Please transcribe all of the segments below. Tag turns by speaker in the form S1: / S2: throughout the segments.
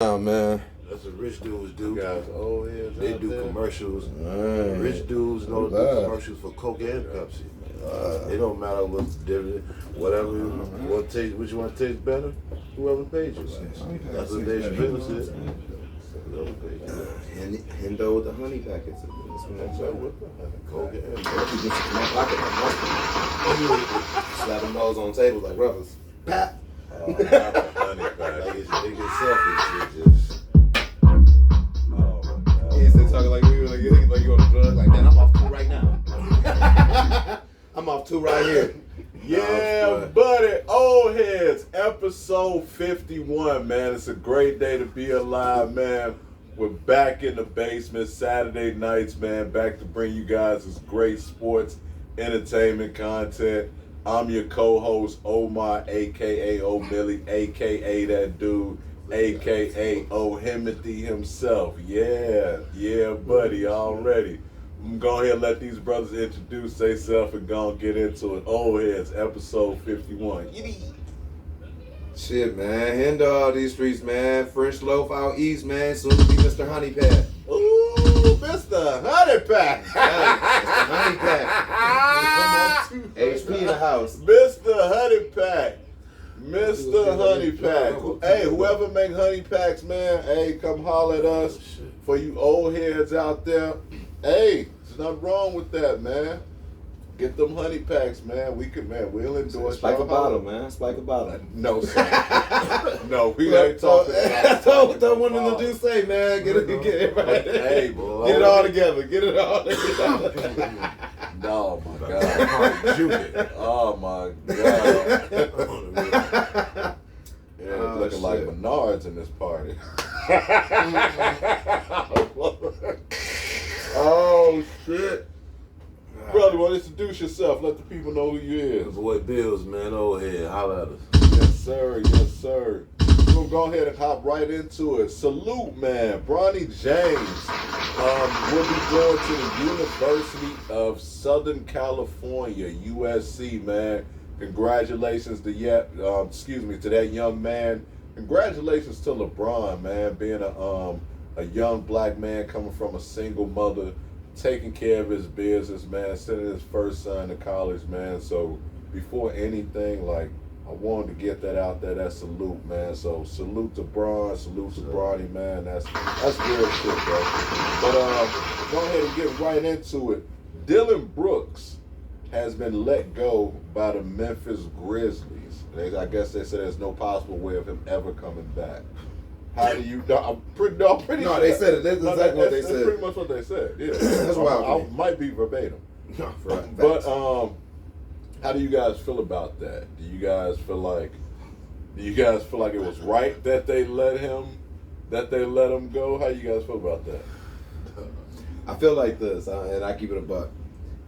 S1: Oh man.
S2: That's what rich dudes do.
S3: Guys, old heads
S2: They
S3: out
S2: do
S3: there.
S2: commercials.
S1: Man.
S2: Rich dudes know to do commercials for Coke and Pepsi. It don't matter what's different. Whatever what taste, which one tastes better, whoever paid you. That's what they business is. Whoever paid you.
S1: Hendo with the honey packets.
S2: Coke and
S1: Keep
S2: Pepsi.
S1: this in my pocket. Slapping those on tables like rubbers. Pat.
S3: Oh, not a honey
S2: Like
S3: pack.
S2: they get selfish. It just.
S3: Oh my God.
S1: Yeah, instead of talking like you on a drug, like man, I'm off two right now. I'm off two right here.
S3: Yeah, buddy. Old Heads, episode 51, man. It's a great day to be alive, man. We're back in the basement Saturday nights, man. Back to bring you guys this great sports entertainment content. I'm your co-host, Omar, a.k.a. O'Milly, a.k.a. that dude, a.k.a. O'Himothy himself. Yeah, buddy, already. I'm going to go ahead and let these brothers introduce themselves and go and get into it. Old Heads, episode 51.
S1: Shit, man. Hendo out these streets, man. French loaf out east, man. Soon to be Mr. Honey Pat.
S3: Ooh, Mr. Honey Pack.
S1: Mr. Honey Pat. Come on. HP in the house.
S3: Mr. Honey Pack. Mr. Honey Pack. Hey, whoever make honey packs, man, hey, come holler at us. For you old heads out there, hey, there's nothing wrong with that, man. Get them honey packs, man. We'll endorse
S1: Spike a
S3: y'all.
S1: bottle, man. Spike a bottle.
S3: No, sir. No, we ain't talking about
S1: That's what one of the dudes say, man. Get it right.
S3: Hey, boy.
S1: Get it all together. Get it all together.
S3: No, my God. Oh, my God. Yeah, it's looking like Menards in this party. Oh, shit. Brother, well, introduce yourself. Let the people know who you is.
S2: Boy Bills, man, old head, holla at us.
S3: Yes, sir. Yes, sir. We're going to go ahead and hop right into it. Salute, man. Bronny James will be going to the University of Southern California, USC, man. Congratulations to that young man. Congratulations to LeBron, man, being a young black man coming from a single mother, taking care of his business, man, sending his first son to college, man. So before anything, like, I wanted to get that out there. That salute, man. So salute to Bron, salute to Bronny, man. That's real shit, bro. But go ahead and get right into it. Dylan Brooks has been let go by the Memphis Grizzlies. I guess they said there's no possible way of him ever coming back. How do you? I'm pretty
S1: No,
S3: sure.
S1: they said it. That's exactly what they
S3: That's
S1: said.
S3: pretty much what they said. Yeah,
S1: That's wild to
S3: I
S1: me.
S3: might be verbatim.
S1: No, right.
S3: But how do you guys feel about that? Do you guys feel like it was right that they let him go? How you guys feel about that?
S1: I feel like this, and I keep it a buck.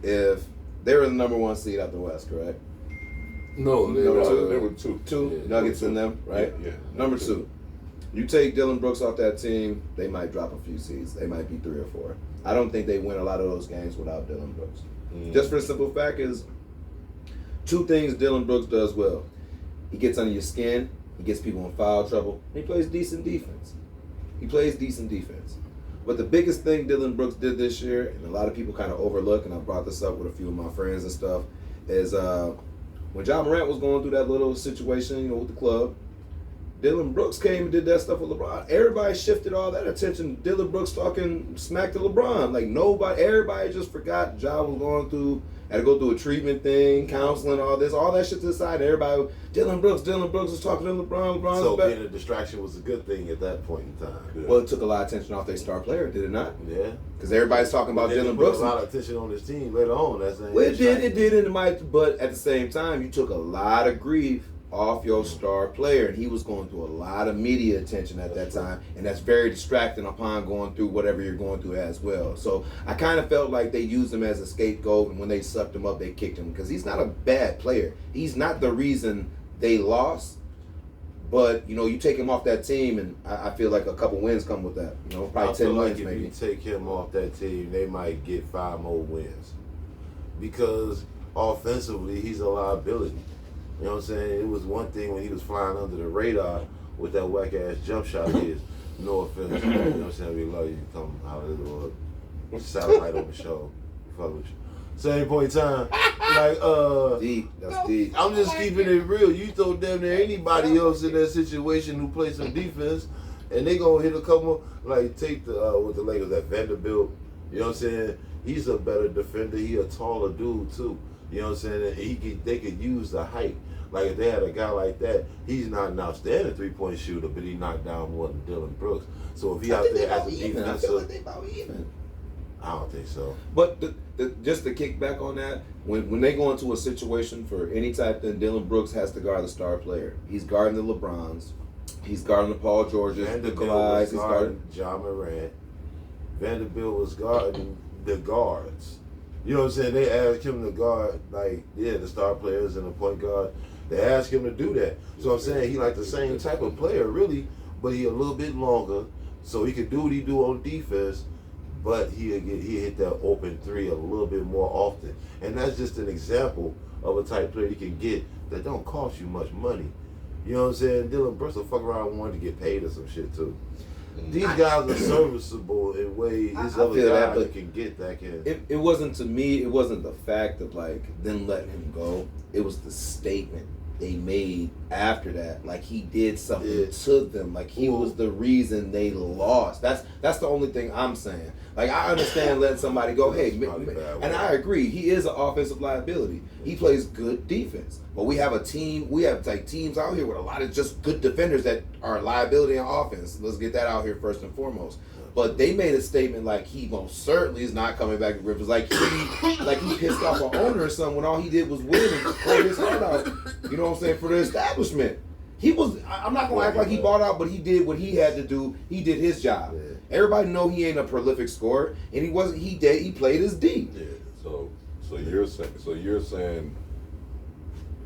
S1: If they were the number one seed out the West, correct?
S2: No, they
S1: Number
S2: were
S1: two?
S3: There were two.
S1: Two
S2: Yeah,
S1: Nuggets in them, right?
S3: Yeah.
S1: Number two. You take Dylan Brooks off that team, they might drop a few seeds. They might be 3 or 4. I don't think they win a lot of those games without Dylan Brooks. Just for the simple fact is, two things Dylan Brooks does well. He gets under your skin. He gets people in foul trouble. He plays decent defense. But the biggest thing Dylan Brooks did this year, and a lot of people kind of overlook, and I brought this up with a few of my friends and stuff, is when John Morant was going through that little situation, with the club, Dylan Brooks came and did that stuff with LeBron. Everybody shifted all that attention. Dylan Brooks talking smack to LeBron. Like everybody just forgot John was had to go through a treatment thing, counseling, all that shit to the side. Everybody, Dylan Brooks was talking to LeBron. LeBron's
S2: So
S1: back.
S2: being a distraction was a good thing at that point in time.
S3: Yeah.
S1: Well, it took a lot of attention off their star player, did it not?
S2: Yeah.
S1: Because everybody's talking about
S2: Then they
S1: Dylan
S2: put
S1: Brooks.
S2: a lot of attention on his team later on. That's
S1: Well, it did, and it might, but at the same time, you took a lot of grief off your star player, and he was going through a lot of media attention at that time, and that's very distracting upon going through whatever you're going through as well. So I kind of felt like they used him as a scapegoat, and when they sucked him up, they kicked him, because he's not a bad player. He's not the reason they lost, but, you take him off that team, and I feel like a couple wins come with that. Probably
S2: I
S1: 10
S2: feel
S1: wins
S2: like
S1: maybe.
S2: if you take him off that team, they might get 5 more wins. Because offensively, he's a liability. You know what I'm saying? It was one thing when he was flying under the radar with that whack-ass jump shot of his. No offense, you know what I'm saying? We love you. Come out of the satellite on the show. Fuck with you. Same point in time, like
S1: Deep. That's deep.
S2: I'm just keeping it real. You throw damn near anybody else in that situation who plays some defense, and they gonna hit a couple. Like take the with the Lakers that Vanderbilt. You know what I'm saying? He's a better defender. He a taller dude too. You know what I'm saying? And they could use the height. Like if they had a guy like that, he's not an outstanding 3-point shooter, but he knocked down more than Dylan Brooks. So if he out there as a defensive,
S1: I feel like they about even.
S2: I don't think so.
S1: But just to kick back on that, when they go into a situation for any type, then Dylan Brooks has to guard the star player. He's guarding the LeBrons. He's guarding the Paul Georges, the Kawhis. He's guarding
S2: John Morant. Vanderbilt was guarding the guards. You know what I'm saying? They asked him to guard, like, the star players and the point guard. They asked him to do that. So I'm saying he like the same type of player, really, but he a little bit longer, so he could do what he do on defense, but he hit that open three a little bit more often. And that's just an example of a type player you can get that don't cost you much money. You know what I'm saying? Dylan Brooks will fuck around and want to get paid or some shit too. These guys are serviceable in ways this other guy that can get that can.
S1: It wasn't, to me, it wasn't the fact of like them letting him go. It was the statement they made after that. Like he did something to them. Like he was the reason they lost. That's the only thing I'm saying. Like I understand letting somebody go, hey, and I agree, he is an offensive liability. He plays good defense. But we have a team, we have like teams out here with a lot of just good defenders that are a liability on offense. Let's get that out here first and foremost. But they made a statement like he most certainly is not coming back to Rivers. Like he pissed off an owner or something when all he did was win and pour his heart out. You know what I'm saying, for the establishment. He was, I'm not gonna act like he bought out, but he did what he had to do. He did his job. Yeah. Everybody know he ain't a prolific scorer, and he wasn't. He played his D.
S3: Yeah. So you're saying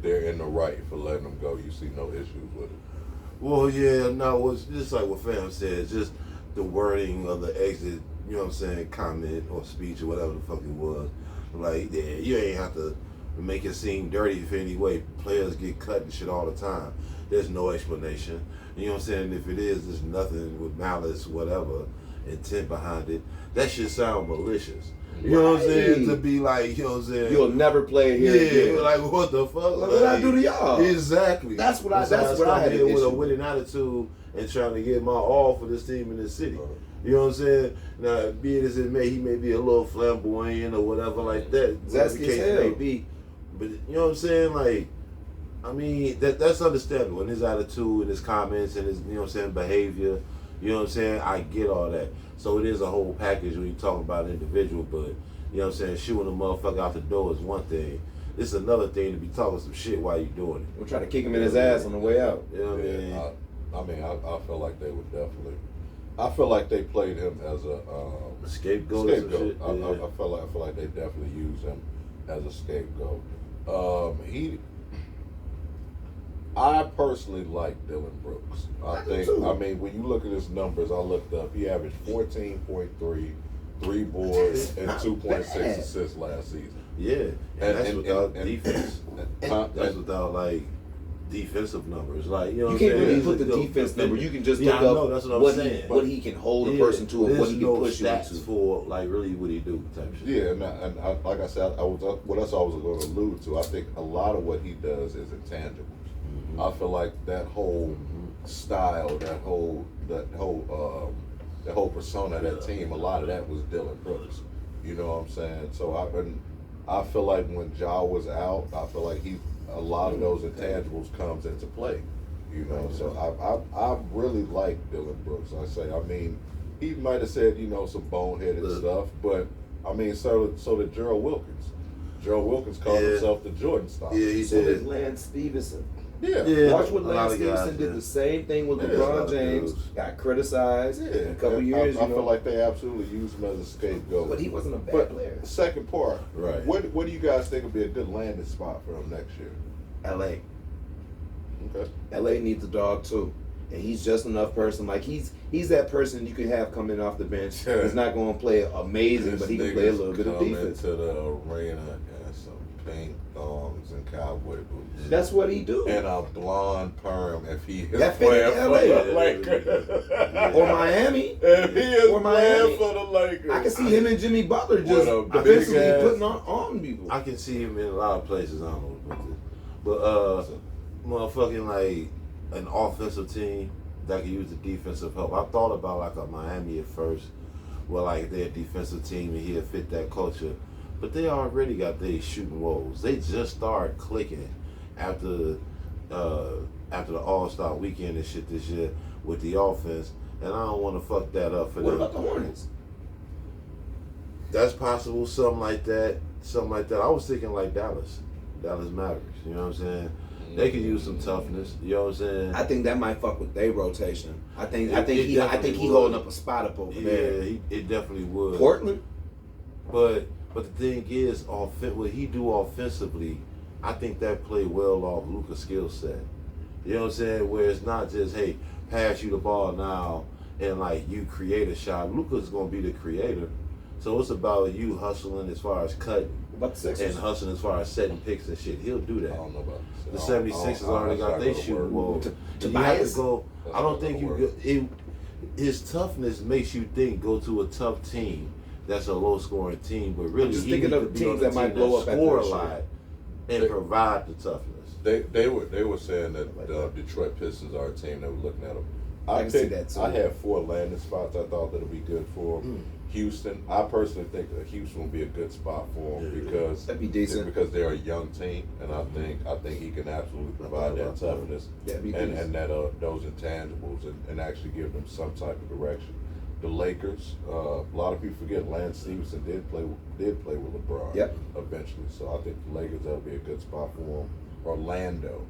S3: they're in the right for letting him go. You see no issues with it.
S2: Well, yeah, no, it's just like what Fam said, just the wording of the exit. You know what I'm saying? Comment or speech or whatever the fuck it was. Like, yeah, you ain't have to make it seem dirty if any way. Players get cut and shit all the time. There's no explanation. You know what I'm saying? If it is, there's nothing with malice, whatever, intent behind it. That shit sound malicious. You know what I'm saying? To be like, you know what I'm saying?
S1: You'll never play here again.
S2: Like what the fuck?
S1: Like, what I do to y'all?
S2: Exactly.
S1: That's what I had to do
S2: with a winning attitude and trying to get my all for this team in this city. You know what I'm saying? Now, be it as it may, he may be a little flamboyant or whatever like that.
S1: That's the case may
S2: be. But you know what I'm saying? Like, I mean, that's understandable in his attitude and his comments and his, you know what I'm saying, behavior. You know what I'm saying? I get all that. So it is a whole package when you talk about an individual, but you know what I'm saying, shooting a motherfucker out the door is one thing. It's another thing to be talking some shit while you doing it.
S1: We're trying to kick him in his ass on the way out.
S2: You know what
S3: I mean? I feel like they would definitely. I feel like they played him as a
S2: scapegoat.
S3: I feel like they definitely used him as a scapegoat. I personally like Dylan Brooks. I mean, when you look at his numbers, I looked up. He averaged 14.3, 3 boards, and 2.6 assists last season.
S2: Yeah, and that's without defense. That's without like defensive numbers. Like, you know,
S1: you can't really put the defense number. You can just look up
S2: that's what I'm saying.
S1: What he can hold a person to, and what he can push you into.
S2: For like really what he do type shit.
S3: Yeah, and I, like I said, what else I was going to allude to. I think a lot of what he does is intangibles. Mm-hmm. I feel like that whole style, that whole persona, that team, a lot of that was Dylan Brooks. You know what I'm saying? So I feel like when Ja was out, I feel like a lot of those intangibles comes into play. You know, so I really like Dylan Brooks. I mean, he might have said, you know, some boneheaded stuff, but I mean, so did Gerald Wilkins. Gerald Wilkins called himself the Jordan style.
S2: Yeah, he
S1: so
S2: did.
S1: did Lance Stevenson.
S3: Yeah.
S1: Watch what Lance Stevenson did the same thing with LeBron James. Got criticized in a couple years.
S3: I feel like they absolutely used him as a scapegoat.
S1: But he wasn't a bad player.
S3: Second part,
S2: right?
S3: What do you guys think would be a good landing spot for him next year?
S1: LA.
S3: Okay.
S1: LA needs a dog too. And he's just enough person. Like he's that person you could have coming off the bench. He's not going to play amazing, but he can play a little bit of defense.
S3: Into the arena and some pink thongs and cowboy boots.
S1: That's what he do.
S3: And a blonde perm if he is
S1: That
S3: playing
S1: fit in
S3: for
S1: LA.
S3: the Lakers.
S1: Or Miami.
S3: If he is
S1: Or
S3: playing
S1: Miami.
S3: for the Lakers.
S1: I can see him and Jimmy Butler just
S3: With a
S1: offensively
S3: big-ass-
S1: putting on people.
S2: I can see him in a lot of places. I don't know what it is. But motherfucking like an offensive team that can use the defensive help. I thought about like a Miami at first, where like they're a defensive team and he'll fit that culture. But they already got their shooting woes. They just started clicking after the All-Star weekend and shit this year with the offense, and I don't want to fuck that up for
S1: What
S2: them.
S1: about the Hornets?
S2: That's possible, something like that. I was thinking like Dallas Mavericks. You know what I'm saying? They could use some toughness. You know what I'm saying?
S1: I think that might fuck with their rotation. I think
S2: It
S1: he
S2: definitely would.
S1: holding up a spot up over there.
S2: Yeah, it definitely would.
S1: Portland.
S2: But the thing is, what he do offensively, I think that play well off Luka's skill set. You know what I'm saying? Where it's not just, hey, pass you the ball now and like you create a shot. Luka's gonna be the creator. So it's about you hustling as far as cutting
S1: What about the Sixers?
S2: and hustling as far as setting picks and shit. He'll do
S3: I
S2: that.
S3: don't know about
S2: The 76ers already got their shooting wall.
S1: To
S2: You have
S1: Tobias?
S2: to go.
S3: That's
S2: I don't
S3: not
S2: think
S3: gonna
S2: you
S3: work.
S2: go. His toughness makes you think go to a tough team that's a low scoring team, but really
S1: just
S2: he
S1: thinking
S2: needs
S1: of
S2: to be on
S1: teams
S2: the
S1: that might
S2: team
S1: blow up after
S2: score a
S1: this year.
S2: lot and
S3: They-
S2: provide the toughness.
S3: They were saying that Detroit Pistons are a team that were looking at them.
S1: I can see that, too.
S3: I had 4 landing spots I thought that would be good for them. Houston, I personally think that Houston will be a good spot for them because
S1: That'd be decent.
S3: because they're a young team, and I think he can absolutely provide that toughness
S1: That'd be
S3: and
S1: decent.
S3: that those intangibles and actually give them some type of direction. The Lakers, a lot of people forget Lance Stevenson did play with LeBron.
S1: Yep.
S3: Eventually, so I think the Lakers that'll be a good spot for them. Orlando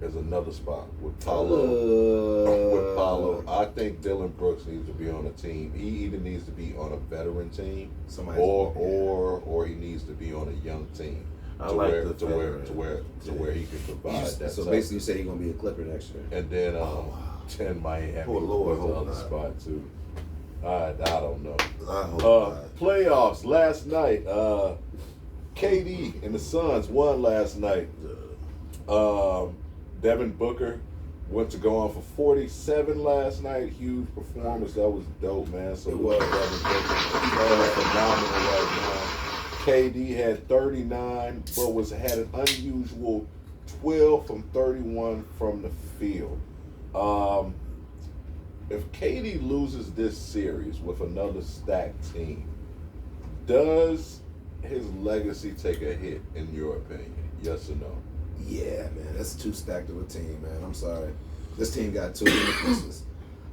S3: is another spot with Paolo. With Paolo, I think Dylan Brooks needs to be on a team. He either needs to be on a veteran team,
S1: Somebody's-
S3: or he needs to be on a young team.
S2: I
S3: to
S2: like
S3: where,
S2: the
S3: to where
S2: veteran.
S3: he can provide that.
S1: So
S3: toughness.
S1: basically, you say he's gonna be a Clipper next year.
S3: And then 10 Miami
S2: Poor Lord,
S3: was the
S2: hope
S3: other
S2: not.
S3: spot too. I don't know.
S2: I hope not.
S3: Playoffs last night. KD and the Suns won last night. Devin Booker went to go on for 47 last night. Huge performance. That was dope, man. So
S1: It was.
S3: Devin Booker phenomenal right now. KD had 39, but had an unusual 12 from 31 from the field. If KD loses this series with another stacked team, does his legacy take a hit, in your opinion? Yes or no?
S1: Yeah, man, that's too stacked of a team, man. I'm sorry. This team got too many pieces.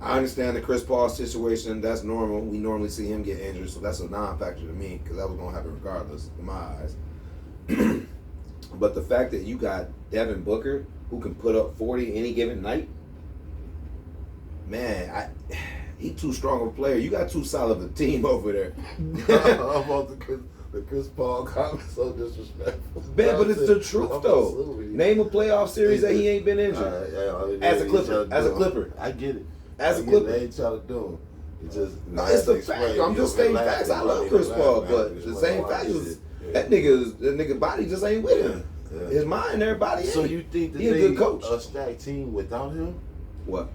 S1: I understand the Chris Paul situation. That's normal. We normally see him get injured, so that's a non-factor to me because that was going to happen regardless in my eyes. But the fact that you got Devin Booker, who can put up 40 any given night, man, he too strong of a player. You got too solid of a team over there.
S2: I'm about the Chris Paul comment so disrespectful.
S1: Man, but it's the truth, though. Name a playoff series that he ain't been injured. As a Clipper.
S2: I get it.
S1: As a
S2: I get
S1: Clipper.
S2: They ain't trying to do him. It's just
S1: No, it's the fact. I'm just stating facts. I love Chris Paul, but the same fact is that nigga body just ain't with him.
S2: Yeah.
S1: His mind, everybody.
S2: So
S1: ain't.
S2: you think that
S1: he a
S2: they
S1: good coach?
S2: a stacked team without him?
S1: What?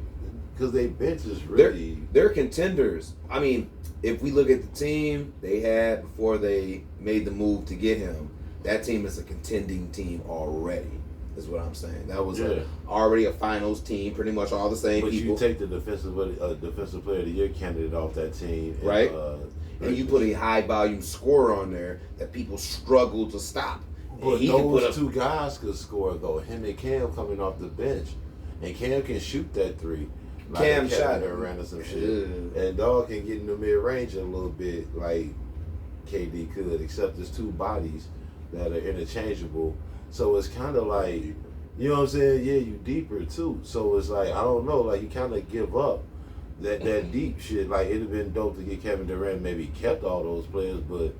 S2: Because they bench is really.
S1: They're contenders. I mean, if we look at the team they had before they made the move to get him, that team is a contending team already. Is what I'm saying. That was already a finals team, pretty much all the same
S2: But
S1: people.
S2: you take the defensive player of the year candidate off that team, and,
S1: Right. And you put a high volume scorer on there that people struggle to stop.
S2: But
S1: And he can put
S2: those
S1: up
S2: two guys could score though. Him and Cam coming off the bench, and Cam can shoot that three. Like
S1: Cam shot
S2: it around or some shit,
S1: Yeah.
S2: and dog can get in the mid range a little bit like KD could, except there's two bodies that are interchangeable. So it's kind of like, you know what I'm saying? Yeah, you deeper too. So it's like, I don't know, like you kind of give up that deep shit. Like it'd have been dope to get Kevin Durant, maybe kept all those players, but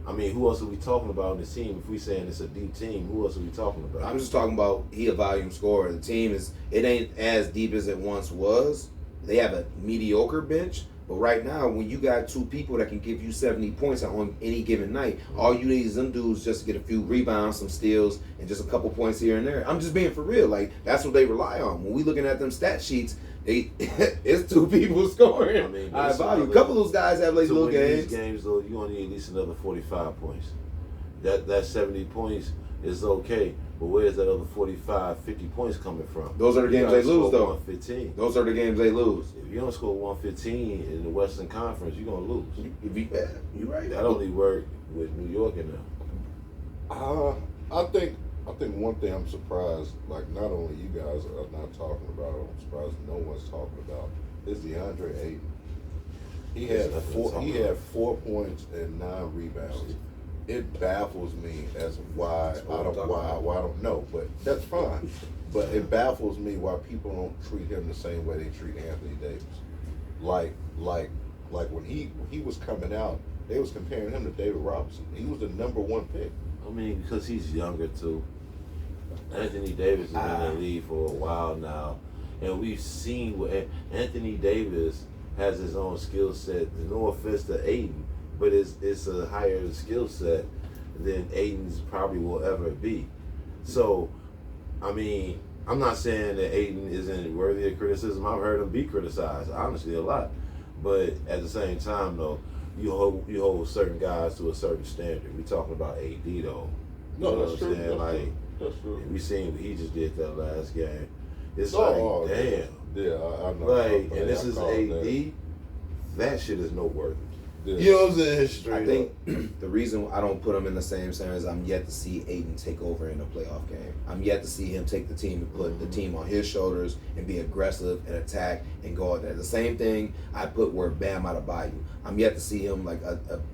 S2: I mean, who else are we talking about on the team? If we saying it's a deep team, who else are we talking about?
S1: I'm just talking about he a volume scorer. The team it ain't as deep as it once was. They have a mediocre bench, But right now, when you got two people that can give you 70 points on any given night, all you need is them dudes just to get a few rebounds, some steals, and just a couple points here and there. I'm just being for real. Like, that's what they rely on. When we looking at them stat sheets, it's two people scoring.
S2: I mean,
S1: high value. A couple of those guys have like little games.
S2: These games, though, you only need at least another 45 points. That 70 points is okay, but where's that other 45, 50 points coming from?
S1: Those are the games they lose, though.
S2: 115.
S1: Those are the games they lose.
S2: If you don't score 115 in the Western Conference, you're gonna lose.
S1: You're right.
S2: That only worked with New York and them.
S3: I think one thing I'm surprised, like not only you guys are not talking about, I'm surprised no one's talking about, is DeAndre Ayton. He had 4 points and 9 rebounds. It baffles me as why I don't know, but that's fine. But it baffles me why people don't treat him the same way they treat Anthony Davis. Like when he was coming out, they was comparing him to David Robinson. He was the #1 pick.
S2: I mean, because he's younger too. Anthony Davis has been in the league for a while now, and we've seen what Anthony Davis has his own skill set. No offense to Ayton, but it's a higher skill set than Ayton's probably will ever be. So, I mean, I'm not saying that Ayton isn't worthy of criticism. I've heard him be criticized, honestly, a lot. But at the same time, though, you hold certain guys to a certain standard. We talking about AD, though.
S3: No, that's true.
S2: That's true. We seen what he just did that last game. It's
S3: damn.
S2: Yeah,
S3: I know.
S2: Like, and this is AD. That shit is noteworthy.
S3: Yeah.
S2: You know what I'm saying? Straight
S1: I think the reason I don't put him in the same center is I'm yet to see Ayton take over in a playoff game. I'm yet to see him take the team and put the team on his shoulders and be aggressive and attack and go out there. The same thing I put where Bam Adebayo. I'm yet to see him like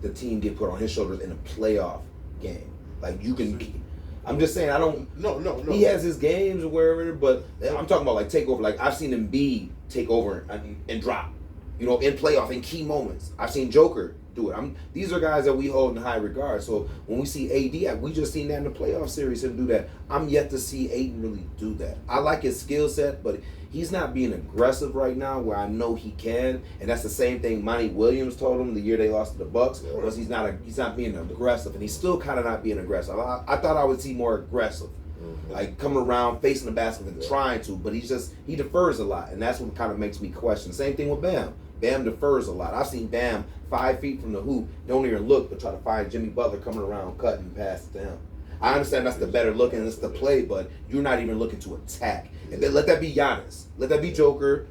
S1: the team get put on his shoulders in a playoff game. Like you can. I'm just saying I don't.
S3: No.
S1: He has his games or wherever, but I'm talking about like take over. Like I've seen him take over and drop. You know, in playoff, in key moments. I've seen Joker do it. These are guys that we hold in high regard. So when we see AD, we just seen that in the playoff series, him do that. I'm yet to see Ayton really do that. I like his skill set, but he's not being aggressive right now where I know he can. And that's the same thing Monty Williams told him the year they lost to the Bucks, because he's not being aggressive. And he's still kind of not being aggressive. I thought I would see more aggressive. Like coming around, facing the basket and trying to, but he defers a lot. And that's what kind of makes me question. Same thing with Bam. Bam defers a lot. I've seen Bam 5 feet from the hoop, don't even look, but try to find Jimmy Butler coming around, cutting and pass it to him. I understand that's the better look and it's the play, but you're not even looking to attack. And then let that be Giannis. Let that be Joker.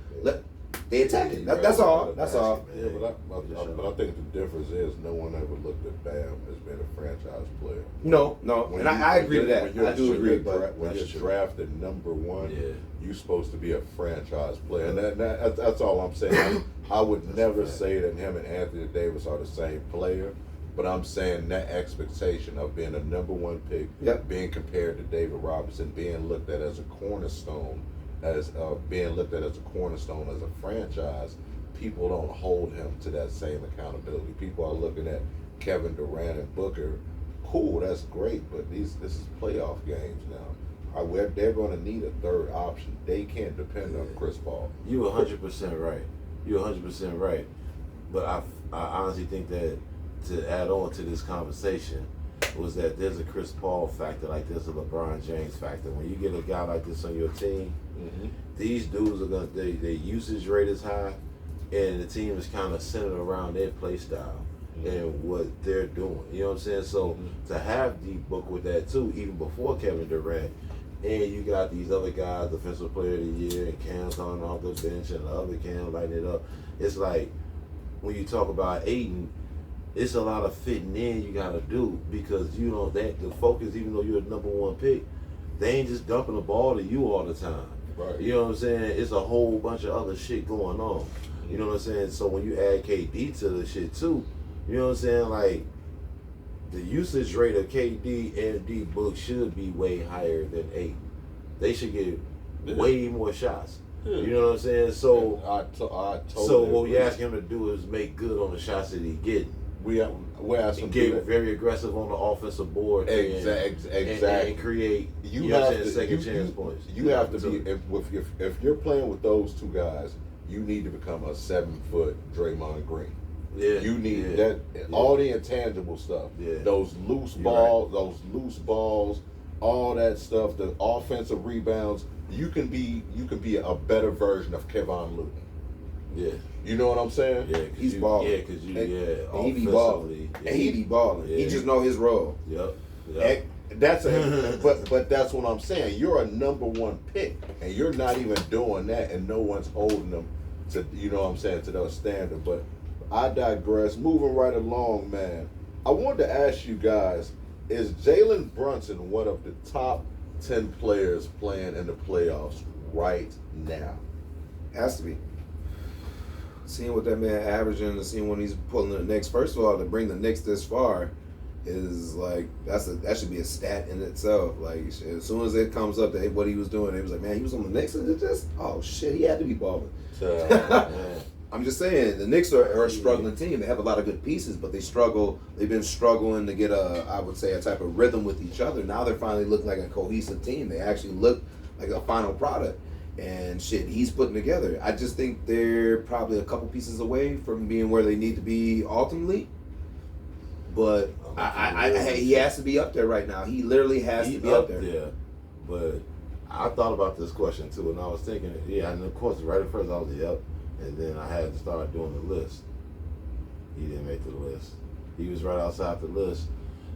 S1: They attack it. That's all. That's all.
S3: Yeah, but I think the difference is no one ever looked at Bam as being a franchise player.
S1: No. And I agree with that. I do agree.
S3: But when you're drafted #1, you're supposed to be a franchise player. And that's all I'm saying. I would never say that him and Anthony Davis are the same player. But I'm saying that expectation of being a #1 pick, being compared to David Robinson, being looked at as a cornerstone, as a franchise, people don't hold him to that same accountability. People are looking at Kevin Durant and Booker. Cool, that's great, but this is playoff games now. They're going to need a third option. They can't depend on Chris Paul.
S2: You're 100% right. You're 100% right. But I honestly think that to add on to this conversation was that there's a Chris Paul factor, like there's a LeBron James factor. When you get a guy like this on your team, these dudes are their usage rate is high, and the team is kind of centered around their play style and what they're doing. You know what I'm saying? So to have the book with that too, even before Kevin Durant, and you got these other guys, Defensive Player of the Year, and Cam's on off the bench, and the other Cam lighting it up. It's like when you talk about Ayton, it's a lot of fitting in you got to do, because you know that the focus, even though you're a #1 pick, they ain't just dumping the ball to you all the time.
S3: Right.
S2: You know what I'm saying? It's a whole bunch of other shit going on. You know what I'm saying? So when you add KD to the shit too, you know what I'm saying? Like the usage rate of KD and D Book should be way higher than Ayton. They should get way more shots. You know what I'm saying? So
S3: I totally
S2: so what
S3: agree.
S2: we ask him to do is make good on the shots that he getting.
S3: We're asking
S2: And get very aggressive on the offensive board.
S3: Exactly.
S2: And create second chance points.
S3: You have to be if you're playing with those two guys, you need to become a 7-foot Draymond Green.
S2: Yeah,
S3: You need
S2: yeah,
S3: that all the intangible stuff.
S2: Yeah.
S3: Those loose balls, all that stuff, the offensive rebounds. You can be a better version of Kevon Looney.
S2: Yeah.
S3: You know what I'm saying?
S2: Yeah,
S1: He's balling.
S2: Yeah, because
S1: and he be balling.
S2: Yeah.
S1: And he be balling.
S2: Yeah.
S1: He just know his role.
S2: Yep.
S3: But that's what I'm saying. You're a number 1 pick, and you're not even doing that, and no one's holding them to, you know what I'm saying, to those standard. But I digress. Moving right along, man. I wanted to ask you guys: is Jalen Brunson one of the top 10 players playing in the playoffs right now?
S1: Has to be. Seeing what that man averaging and seeing when he's pulling the Knicks. First of all, to bring the Knicks this far is like that should be a stat in itself. Like as soon as it comes up that what he was doing, it was like, man, he was on the Knicks and it just shit, he had to be balling. I'm just saying the Knicks are a struggling team. They have a lot of good pieces, but they struggle. They've been struggling to get I would say a type of rhythm with each other. Now they're finally looking like a cohesive team. They actually look like a final product. And shit, he's putting together. I just think they're probably a couple pieces away from being where they need to be ultimately. But he has to be up there right now. He literally has to be up there.
S2: But I thought about this question too, and I was thinking, and of course, right at first I was yep, and then I had to start doing the list. He didn't make the list. He was right outside the list.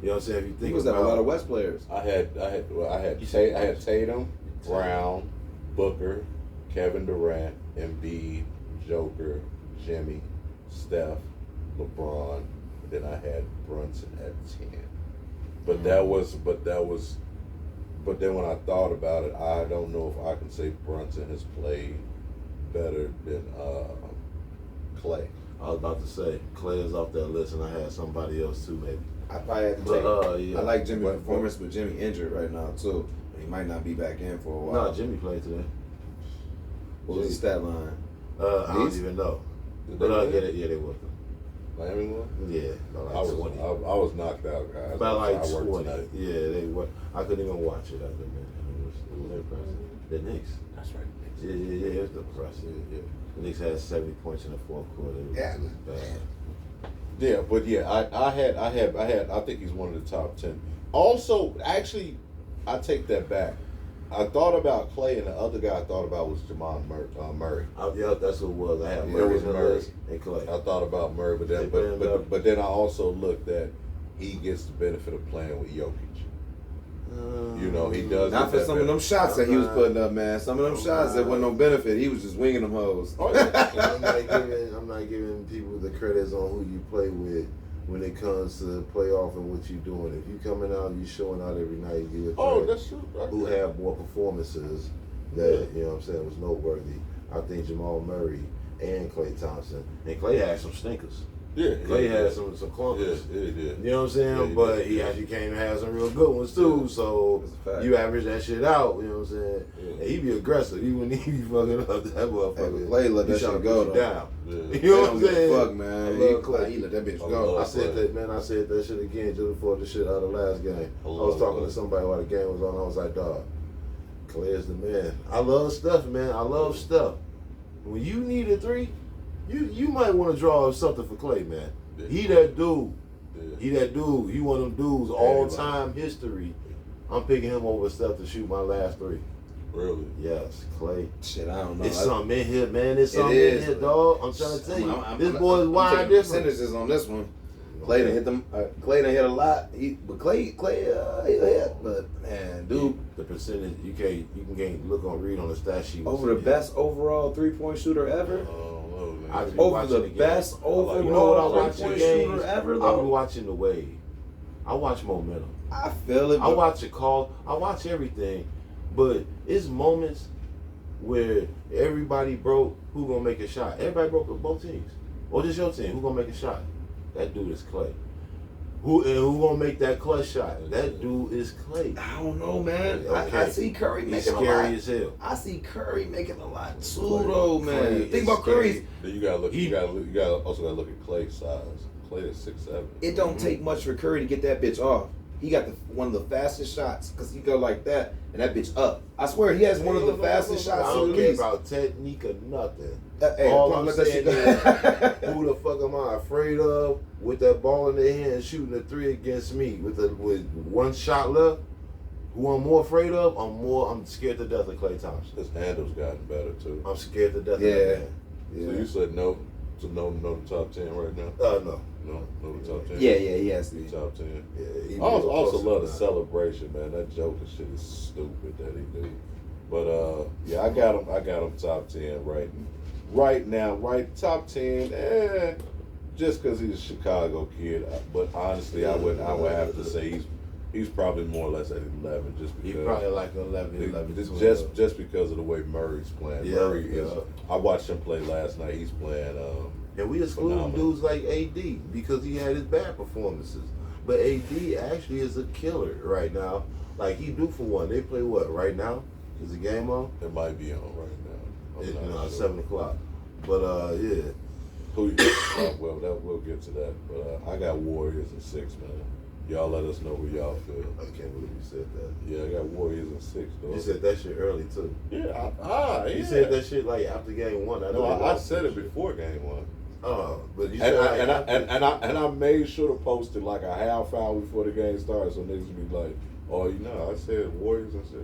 S2: You know what I'm saying? If you think
S1: He was
S2: about
S1: a lot of West players.
S3: I had Tatum, Brown, Booker, Kevin Durant, Embiid, Joker, Jimmy, Steph, LeBron, and then I had Brunson at 10. But then when I thought about it, I don't know if I can say Brunson has played better than Clay.
S2: I was about to say Clay is off that list, and I had somebody else too, maybe.
S1: I probably had to take. I like Jimmy's performance, but Jimmy injured right now too. He might not be back in for a while.
S2: No, Jimmy played today.
S1: What was his stat line?
S2: I don't even know. But they won.
S3: Miami won?
S2: Yeah,
S3: I was knocked out, guys.
S2: About like
S3: I worked
S2: 20.
S3: tonight.
S2: Yeah, they were. I couldn't even watch it. It was impressive. The Knicks.
S3: That's right.
S2: Yeah, it was depressing. Yeah. The Knicks had 70 points in the fourth quarter. It was bad.
S3: Yeah, but I think he's one of the top 10. Also, actually, I take that back. I thought about Clay, and the other guy I thought about was Jamal Murray.
S2: Yeah, that's who it was. I had Murray and Clay.
S3: I thought about Murray, but then I also looked at he gets the benefit of playing with Jokic. You know, he does.
S1: Not for some of them shots that he was putting up, man. Some of them shots that wasn't no benefit. He was just winging them hoes.
S2: I'm not giving people the credits on who you play with when it comes to playoff and what you're doing. If you coming out, you showing out every night.
S3: That's true.
S2: Who have more performances that you know what I'm saying was noteworthy. I think Jamal Murray and Klay Thompson. And Klay had some stinkers.
S3: Yeah,
S2: Clay had some clunkers.
S3: Yeah, he did.
S2: You know what I'm saying?
S3: Yeah,
S2: but he actually came and had some real good ones too.
S1: Yeah.
S2: So you average that shit out. You know what I'm saying?
S3: Yeah.
S2: And he be aggressive. He wouldn't even be fucking up that motherfucker.
S1: Clay let that shit go
S2: down.
S1: Yeah.
S2: You know what I'm saying?
S1: Fuck, man. He let that bitch go.
S2: I said that shit again just before the shit out of the last game. I was talking to somebody while the game was on. I was like, dog, Clay is the man. I love stuff, man. I love stuff. When you need a three, you might want to draw something for Clay, man.
S3: Yeah.
S2: He that dude.
S3: Yeah.
S2: He that dude. He one of them dudes, all-time history. I'm picking him over Steph to shoot my last three.
S3: Really?
S2: Yes, Clay.
S1: Shit, I don't know.
S2: It's something in here, man. It's something in here, dog. I'm trying to tell you. This boy is wide different.
S1: Percentages on this one. Clay done hit them. Clay done hit a lot. But Clay hit. But man, dude,
S2: the percentage you can read on the stat sheet.
S1: Over the best overall 3-point shooter ever.
S2: Over
S1: the best overall
S2: you know what I watch
S1: shooter ever.
S2: I be watching the wave. I watch momentum.
S1: I feel it.
S2: I watch a call. I watch everything, but it's moments where everybody broke. Who gonna make a shot? Everybody broke with both teams. Or just your team. Who gonna make a shot? That dude is Clay. Who gonna make that clutch shot? That dude is Clay.
S1: I don't know, man.
S2: Okay.
S1: I see Curry making a lot.
S2: Scary as hell.
S1: I see Curry making a lot too, though, man.
S2: Clay
S1: Think about Curry's.
S3: Then you gotta look. You also gotta look at Clay's size. Clay is 6'7".
S1: It don't take much for Curry to get that bitch off. he got one of the fastest shots because he go like that and that bitch up. I swear he has one of the fastest
S2: I
S1: shots in
S2: don't
S1: the
S2: care
S1: league.
S2: about technique or nothing.
S1: Hey,
S2: All I'm
S1: let that
S2: saying
S1: shit
S2: is,
S1: go.
S2: who the fuck am I afraid of with that ball in their hand shooting a 3 against me with one shot left? Who I'm more afraid of? I'm scared to death of Klay Thompson.
S3: His handle's gotten better too.
S2: I'm scared to death
S1: Yeah.
S2: of that man.
S1: Yeah.
S3: So you said no to no the top 10 right now?
S2: No.
S3: No the top 10.
S1: Yeah, he has to be.
S3: Top 10.
S2: Yeah,
S3: I also love the
S2: stuff.
S3: celebration, man. That Joker shit is stupid that he do. But yeah, I got him top 10 right now, top 10. Just because he's a Chicago kid, but honestly, I would have to say he's probably more or less at 11, just because
S2: He's probably like 11,
S3: just because of the way Murray's playing.
S2: Yeah,
S3: Murray is.
S2: yeah.
S3: I watched him play last night. He's playing.
S2: And we exclude
S3: phenomenal.
S2: dudes like AD because he had his bad performances. But AD actually is a killer right now. Like he do for one. They play what right now? Is the game on?
S3: It might be on right now. I'm not sure.
S2: 7 o'clock. But yeah.
S3: Who you we'll get to that. But I got Warriors in 6, man. Y'all let us know who y'all feel.
S2: I can't believe you said that.
S3: Yeah, I got Warriors in 6, though.
S2: You said that shit early too.
S3: Yeah, yeah.
S2: You said that shit like after game 1.
S3: I said it before game 1.
S2: But you said
S3: and I made sure to post it like a half hour before the game started, so niggas would be like, "Oh, I said Warriors in 6."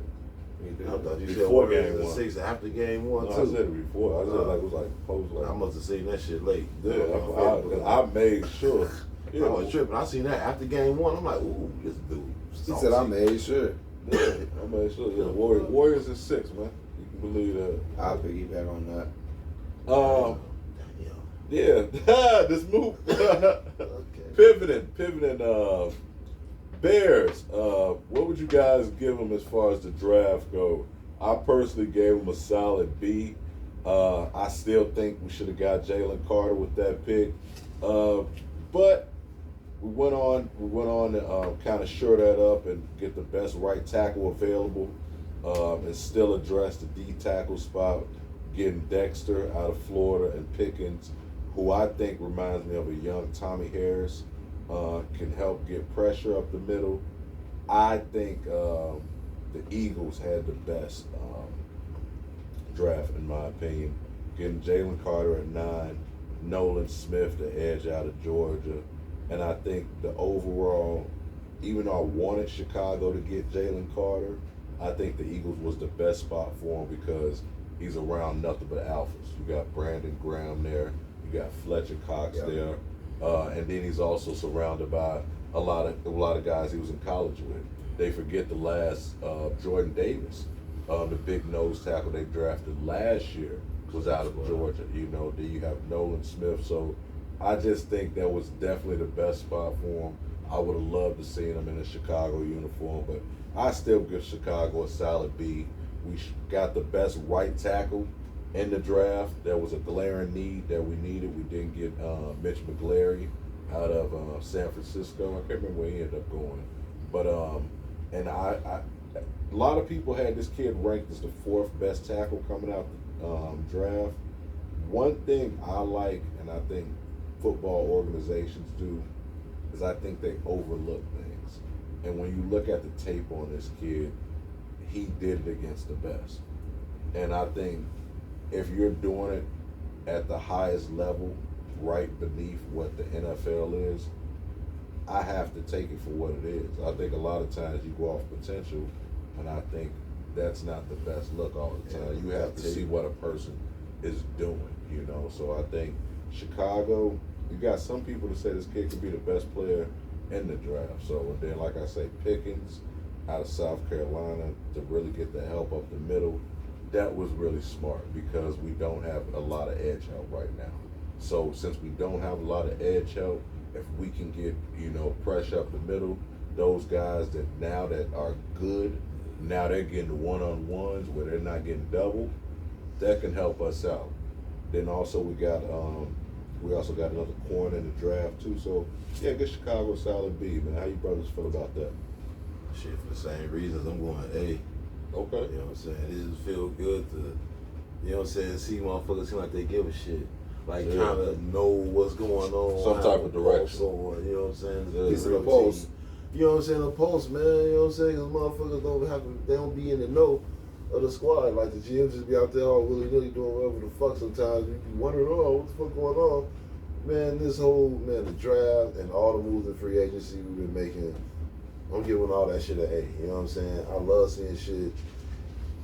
S2: I thought you said
S3: before
S2: Warriors
S3: game
S2: in
S3: 1.
S2: 6 after game 1
S3: No,
S2: too.
S3: I said it before. I said it was like post like.
S2: I must have seen that shit late.
S3: Yeah, I made sure.
S2: I was tripping. I seen that after game 1. I'm like, ooh, this dude.
S1: He said I made sure.
S3: Yeah, I made sure. Yeah, Warriors in 6, man. You can believe that.
S1: I'll piggyback on that.
S3: Yeah, this move.
S2: Okay.
S3: Pivoting. Bears. What would you guys give them as far as the draft go? I personally gave them a solid B. I still think we should have got Jalen Carter with that pick, but we went on to kind of shore that up and get the best right tackle available, and still address the D tackle spot, getting Dexter out of Florida and Pickens, who I think reminds me of a young Tommy Harris, can help get pressure up the middle. I think the Eagles had the best draft, in my opinion, getting Jalen Carter at 9, Nolan Smith, the edge out of Georgia. And I think the overall, even though I wanted Chicago to get Jalen Carter, I think the Eagles was the best spot for him because he's around nothing but alphas. You got Brandon Graham there, you got Fletcher Cox there, and then he's also surrounded by a lot of guys he was in college with. They forget the last Jordan Davis, the big nose tackle they drafted last year, was out of Georgia. Then you have Nolan Smith. So I just think that was definitely the best spot for him. I would have loved to see him in a Chicago uniform, but I still give Chicago a solid B. We got the best right tackle in the draft. There was a glaring need that we needed. We didn't get Mitch McGlary out of San Francisco. I can't remember where he ended up going. But and a lot of people had this kid ranked as the 4th best tackle coming out the draft. One thing I like, and I think football organizations do, is I think they overlook things. And when you look at the tape on this kid, he did it against the best. And I think if you're doing it at the highest level, right beneath what the NFL is, I have to take it for what it is. I think a lot of times you go off potential, and I think that's not the best look all the time. You have to see what a person is doing, So I think Chicago, you got some people that say this kid could be the best player in the draft. So, and then, like I say, Pickens out of South Carolina to really get the help up the middle, that was really smart because we don't have a lot of edge help right now. So since we don't have a lot of edge help, if we can get, pressure up the middle, those guys that are good, now they're getting one-on-ones where they're not getting double, that can help us out. Then also we also got another corner in the draft too. So yeah, get Chicago solid B, man. How you brothers feel about that?
S2: Shit, for the same reasons, I'm going A.
S3: Okay.
S2: You know what I'm saying? It just feel good to, see motherfuckers seem like they give a shit. Like, kind of know what's going on.
S3: Some type of direction.
S2: You know what I'm saying?
S1: Piece of the pulse.
S2: you know what I'm saying, a pulse, man. You know what I'm saying? Because motherfuckers they don't be in the know of the squad. Like the GM just be out there all willy-nilly doing whatever the fuck sometimes. You be wondering, what the fuck going on? Man, the draft and all the moves in free agency we've been making, I'm giving all that shit an A. You know what I'm saying? I love seeing shit, you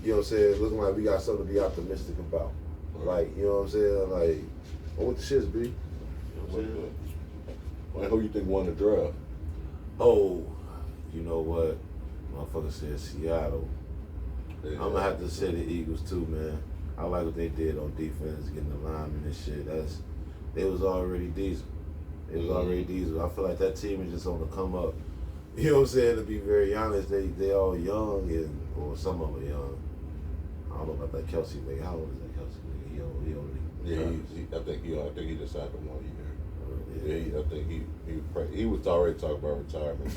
S2: know what I'm saying, looking like we got something to be optimistic about. Like, you know what I'm saying? Like, what the shits be? You know what I'm saying?
S3: Like, who you think won the draft?
S2: Oh, you know what? Motherfucker said Seattle.
S3: Yeah.
S2: I'm gonna have to say the Eagles too, man. I like what they did on defense, getting the linemen and shit. They was already diesel. It was already diesel. I feel like that team is just on the come up. You know what I'm saying? To be very honest, they all young or some of them are young. I don't know about that Kelsey nigga. How old is that Kelsey nigga? He only.
S3: Yeah, I think he just signed for 1 year. Yeah, I think he was already talking about retirement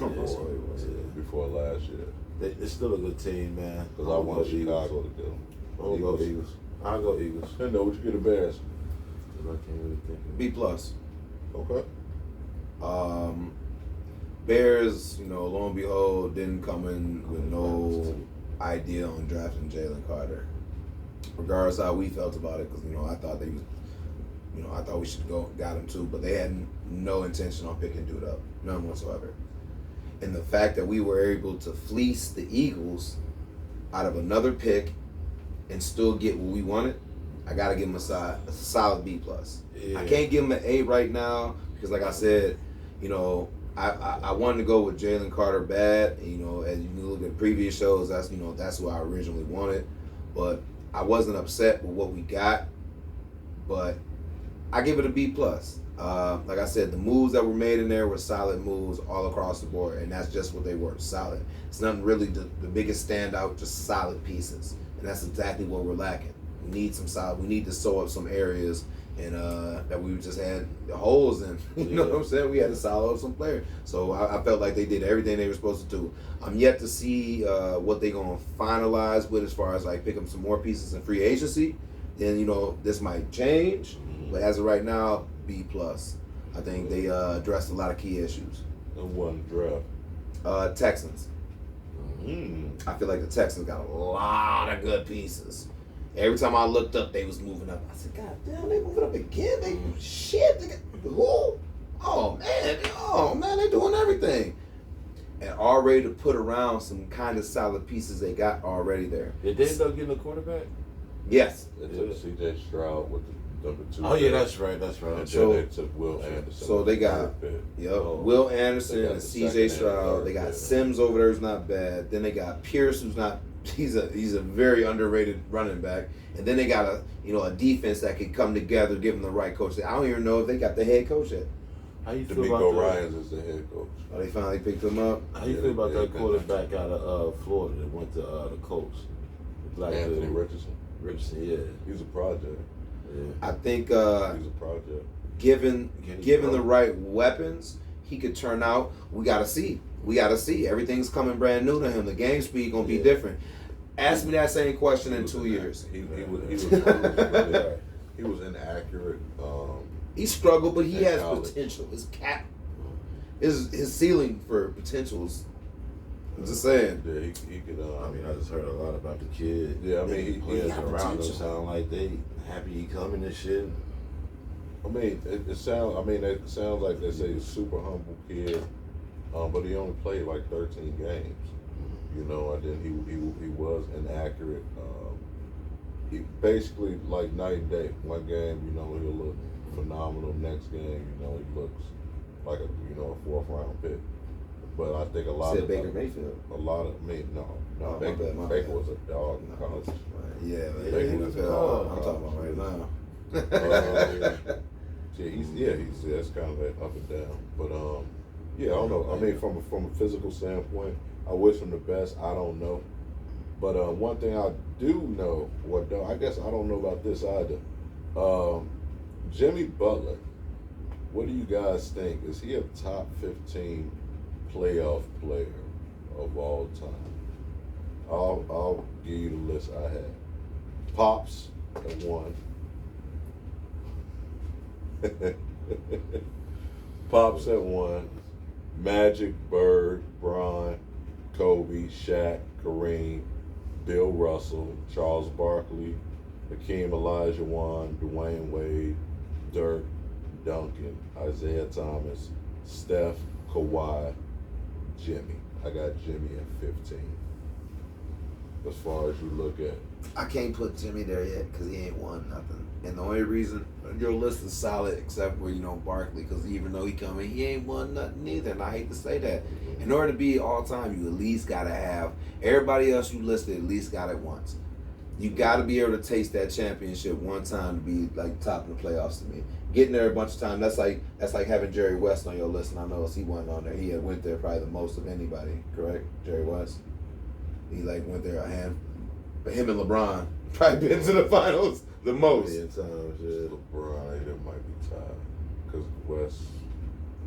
S3: before last year.
S2: It's still a good team, man.
S3: Because I want Chicago to do.
S2: I'll go Eagles. I'll go Eagles.
S3: I know what you get the Bears.
S2: I can't really think of
S1: B plus.
S3: Okay.
S1: Bears, lo and behold, didn't come in with no idea on drafting Jalen Carter. Regardless how we felt about it, because I thought I thought we should got him too, but they had no intention on picking dude up, none whatsoever. And the fact that we were able to fleece the Eagles out of another pick and still get what we wanted, I gotta give him a solid B plus. Yeah. I can't give him an A right now because, like I said, I wanted to go with Jalen Carter bad. As you look at previous shows, that's who I originally wanted, but I wasn't upset with what we got. But I give it a B plus. Like I said, the moves that were made in there were solid moves all across the board, and that's just what they were, solid. It's nothing really the biggest standout, just solid pieces, and that's exactly what we're lacking. We need some solid. We need to sew up some areas and that we just had the holes in. You know what I'm saying? We had to solid up some players. So I felt like they did everything they were supposed to do. I'm yet to see what they're gonna finalize with as far as like pick up some more pieces in free agency. Then this might change, but as of right now, B plus. I think they addressed a lot of key issues.
S3: And won the draft.
S1: Texans. I feel like the Texans got a lot of good pieces. Every time I looked up, they was moving up. I said, God damn, they moving up again. They who? Oh man, they doing everything. And already to put around some kind of solid pieces they got already there.
S2: Did they end up getting a quarterback?
S1: Yes.
S3: They took C.J. Stroud with the number 2.
S2: Oh yeah, that's right.
S3: And then
S1: So
S3: they took Will Anderson.
S1: So they got Will Anderson and C.J. Stroud. They got Sims over there who's not bad. Then they got Pierce who's not. He's a very underrated running back. And then they got a defense that could come together, give them the right coach. I don't even know if they got the head coach yet.
S2: How you feel
S3: D'Amico
S2: about
S3: Ryans is the head coach.
S1: Oh, they finally picked him up.
S2: How you feel about that quarterback out of Florida that went to the Colts?
S3: Anthony Richardson.
S2: Richardson, yeah.
S3: He's a project.
S2: Yeah.
S1: I think
S3: he's a project.
S1: Given the right weapons, he could turn out. We gotta see. Everything's coming brand new to him. The game speed gonna be different. Ask me that same question in 2 years.
S3: He was inaccurate.
S1: He struggled, but he has
S3: college.
S1: potential. His ceiling for potential is. I'm just saying.
S3: Yeah, he could.
S2: I just heard a lot about the kid.
S3: Yeah, I mean, he
S2: players
S1: got
S2: around him
S1: potential.
S2: sound like they happy he coming and shit.
S3: I mean, it sounds like they say he's a super humble kid, but he only played like 13 games. And then he was inaccurate. He basically like night and day. One game, he'll look phenomenal. Next game, he looks like a 4th round pick. But I think a lot of
S1: Baker Mayfield.
S3: No, Baker was a dog in college.
S1: Yeah,
S3: Baker was a dog.
S1: I'm talking about right now.
S3: He's that's kind of up and down. But I don't know. I mean, from a physical standpoint, I wish him the best. I don't know. But one thing I do know, I guess I don't know about this either. Jimmy Butler, what do you guys think? Is he a top 15 playoff player of all time? I'll give you the list I had. Pops at 1. Pops at 1. Magic, Bird, Bron, Kobe, Shaq, Kareem, Bill Russell, Charles Barkley, Hakeem Olajuwon, Dwayne Wade, Dirk, Duncan, Isaiah Thomas, Steph, Kawhi, Jimmy. I got Jimmy at 15. As far as you look at,
S1: I can't put Jimmy there yet because he ain't won nothing. And the only reason your list is solid, except for Barkley, because even though he ain't won nothing either. And I hate to say that. In order to be all time, you at least gotta have everybody else you listed at least got it once. You gotta be able to taste that championship one time to be like top in the playoffs to me. Getting there a bunch of times, that's like having Jerry West on your list, and I know he wasn't on there. He had went there probably the most of anybody, correct? Jerry West. He went there a hand, but him and LeBron probably been to the finals the most.
S2: Yeah, times, yeah.
S3: LeBron, that might be tied. Because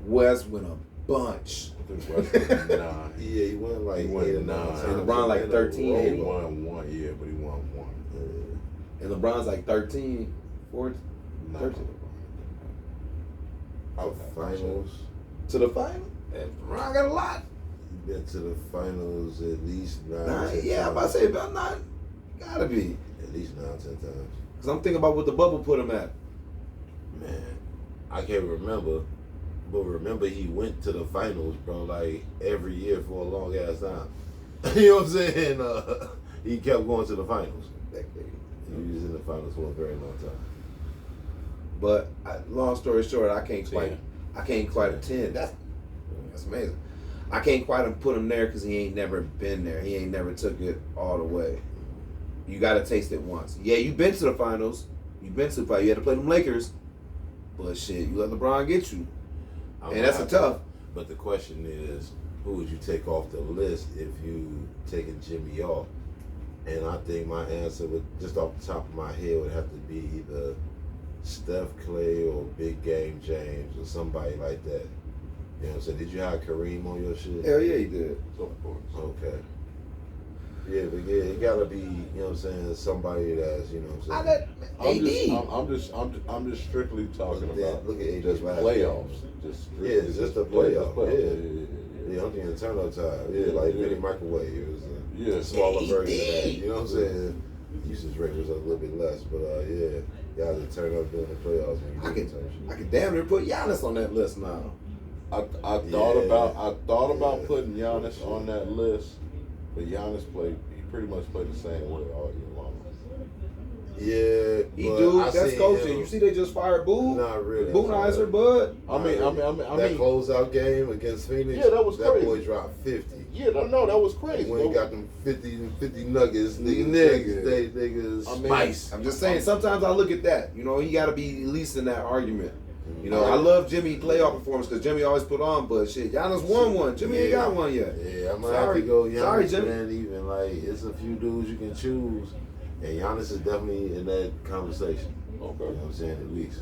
S1: West went a bunch.
S3: I think West went 9.
S2: Yeah, he won like
S3: He won
S2: 8 or
S3: 9.
S2: 9 times.
S1: And LeBron like 13.
S3: He won 1, yeah, but he won 1.
S1: And LeBron's like 13, 14,
S3: Nah,
S1: 13.
S2: Finals.
S1: To the final? And LeBron got a lot.
S2: Been to the finals at least 9, 10
S1: Yeah, I'm about to say about 9. Gotta be.
S2: At least 9, 10 times.
S1: Because I'm thinking about what the bubble put him at.
S2: Man, I can't remember. But remember, he went to the finals, bro, like every year for a long ass time. You know what I'm saying? He kept going to the finals. He was in the finals for a very long time.
S1: But long story short, I can't quite attend. That's amazing. I can't quite put him there because he ain't never been there. He ain't never took it all the way. You got to taste it once. Yeah, you've been to the finals. You've been to the finals. You had to play them Lakers. But shit, you let LeBron get you. And that's a tough.
S2: But the question is, who would you take off the list if you taking Jimmy off? And I think my answer would, just off the top of my head, would have to be either Steph Clay or Big Game James or somebody like that. You know what I'm saying? Did you have Kareem on your shit?
S1: Hell yeah, he did.
S3: Of course.
S2: Okay. Yeah, but yeah, it gotta be, you know what I'm saying, somebody that's, you know what I'm saying.
S3: I'm just strictly talking about
S2: look at AD
S3: just
S2: last
S3: playoffs.
S2: Yeah, it's just the playoff.
S3: Yeah.
S2: Yeah, I'm thinking turn-up time. Yeah, like mini microwave. It was a
S3: Yeah.
S2: smaller version of that. You know what I'm saying? Usage rate was a little bit less, but yeah, y'all to turn up during the playoffs.
S1: I could damn near put Giannis on that list now.
S3: I thought about putting Giannis on that list, but Giannis pretty much played the same way all year long.
S2: Yeah,
S1: He do. That's coaching. You see, they just fired Boo.
S2: Not really.
S1: Boonizer, bud.
S3: I mean,
S2: that closeout game against Phoenix.
S3: Yeah, that was
S2: that
S3: crazy.
S2: boy dropped 50.
S3: Yeah, no, that was crazy.
S2: When he got them 50 nuggets, niggas.
S3: I mean,
S1: Spice. I'm just saying. Sometimes I look at that. You know, he got to be at least in that argument. You know, I love Jimmy playoff performance because Jimmy always put on, but shit, Giannis won one. Jimmy ain't got one yet.
S2: Yeah, I'm gonna have to go Giannis.
S1: Sorry, Jimmy.
S2: Man, even like it's a few dudes you can choose, and Giannis is definitely in that conversation.
S3: Okay.
S2: You know what I'm saying, at least.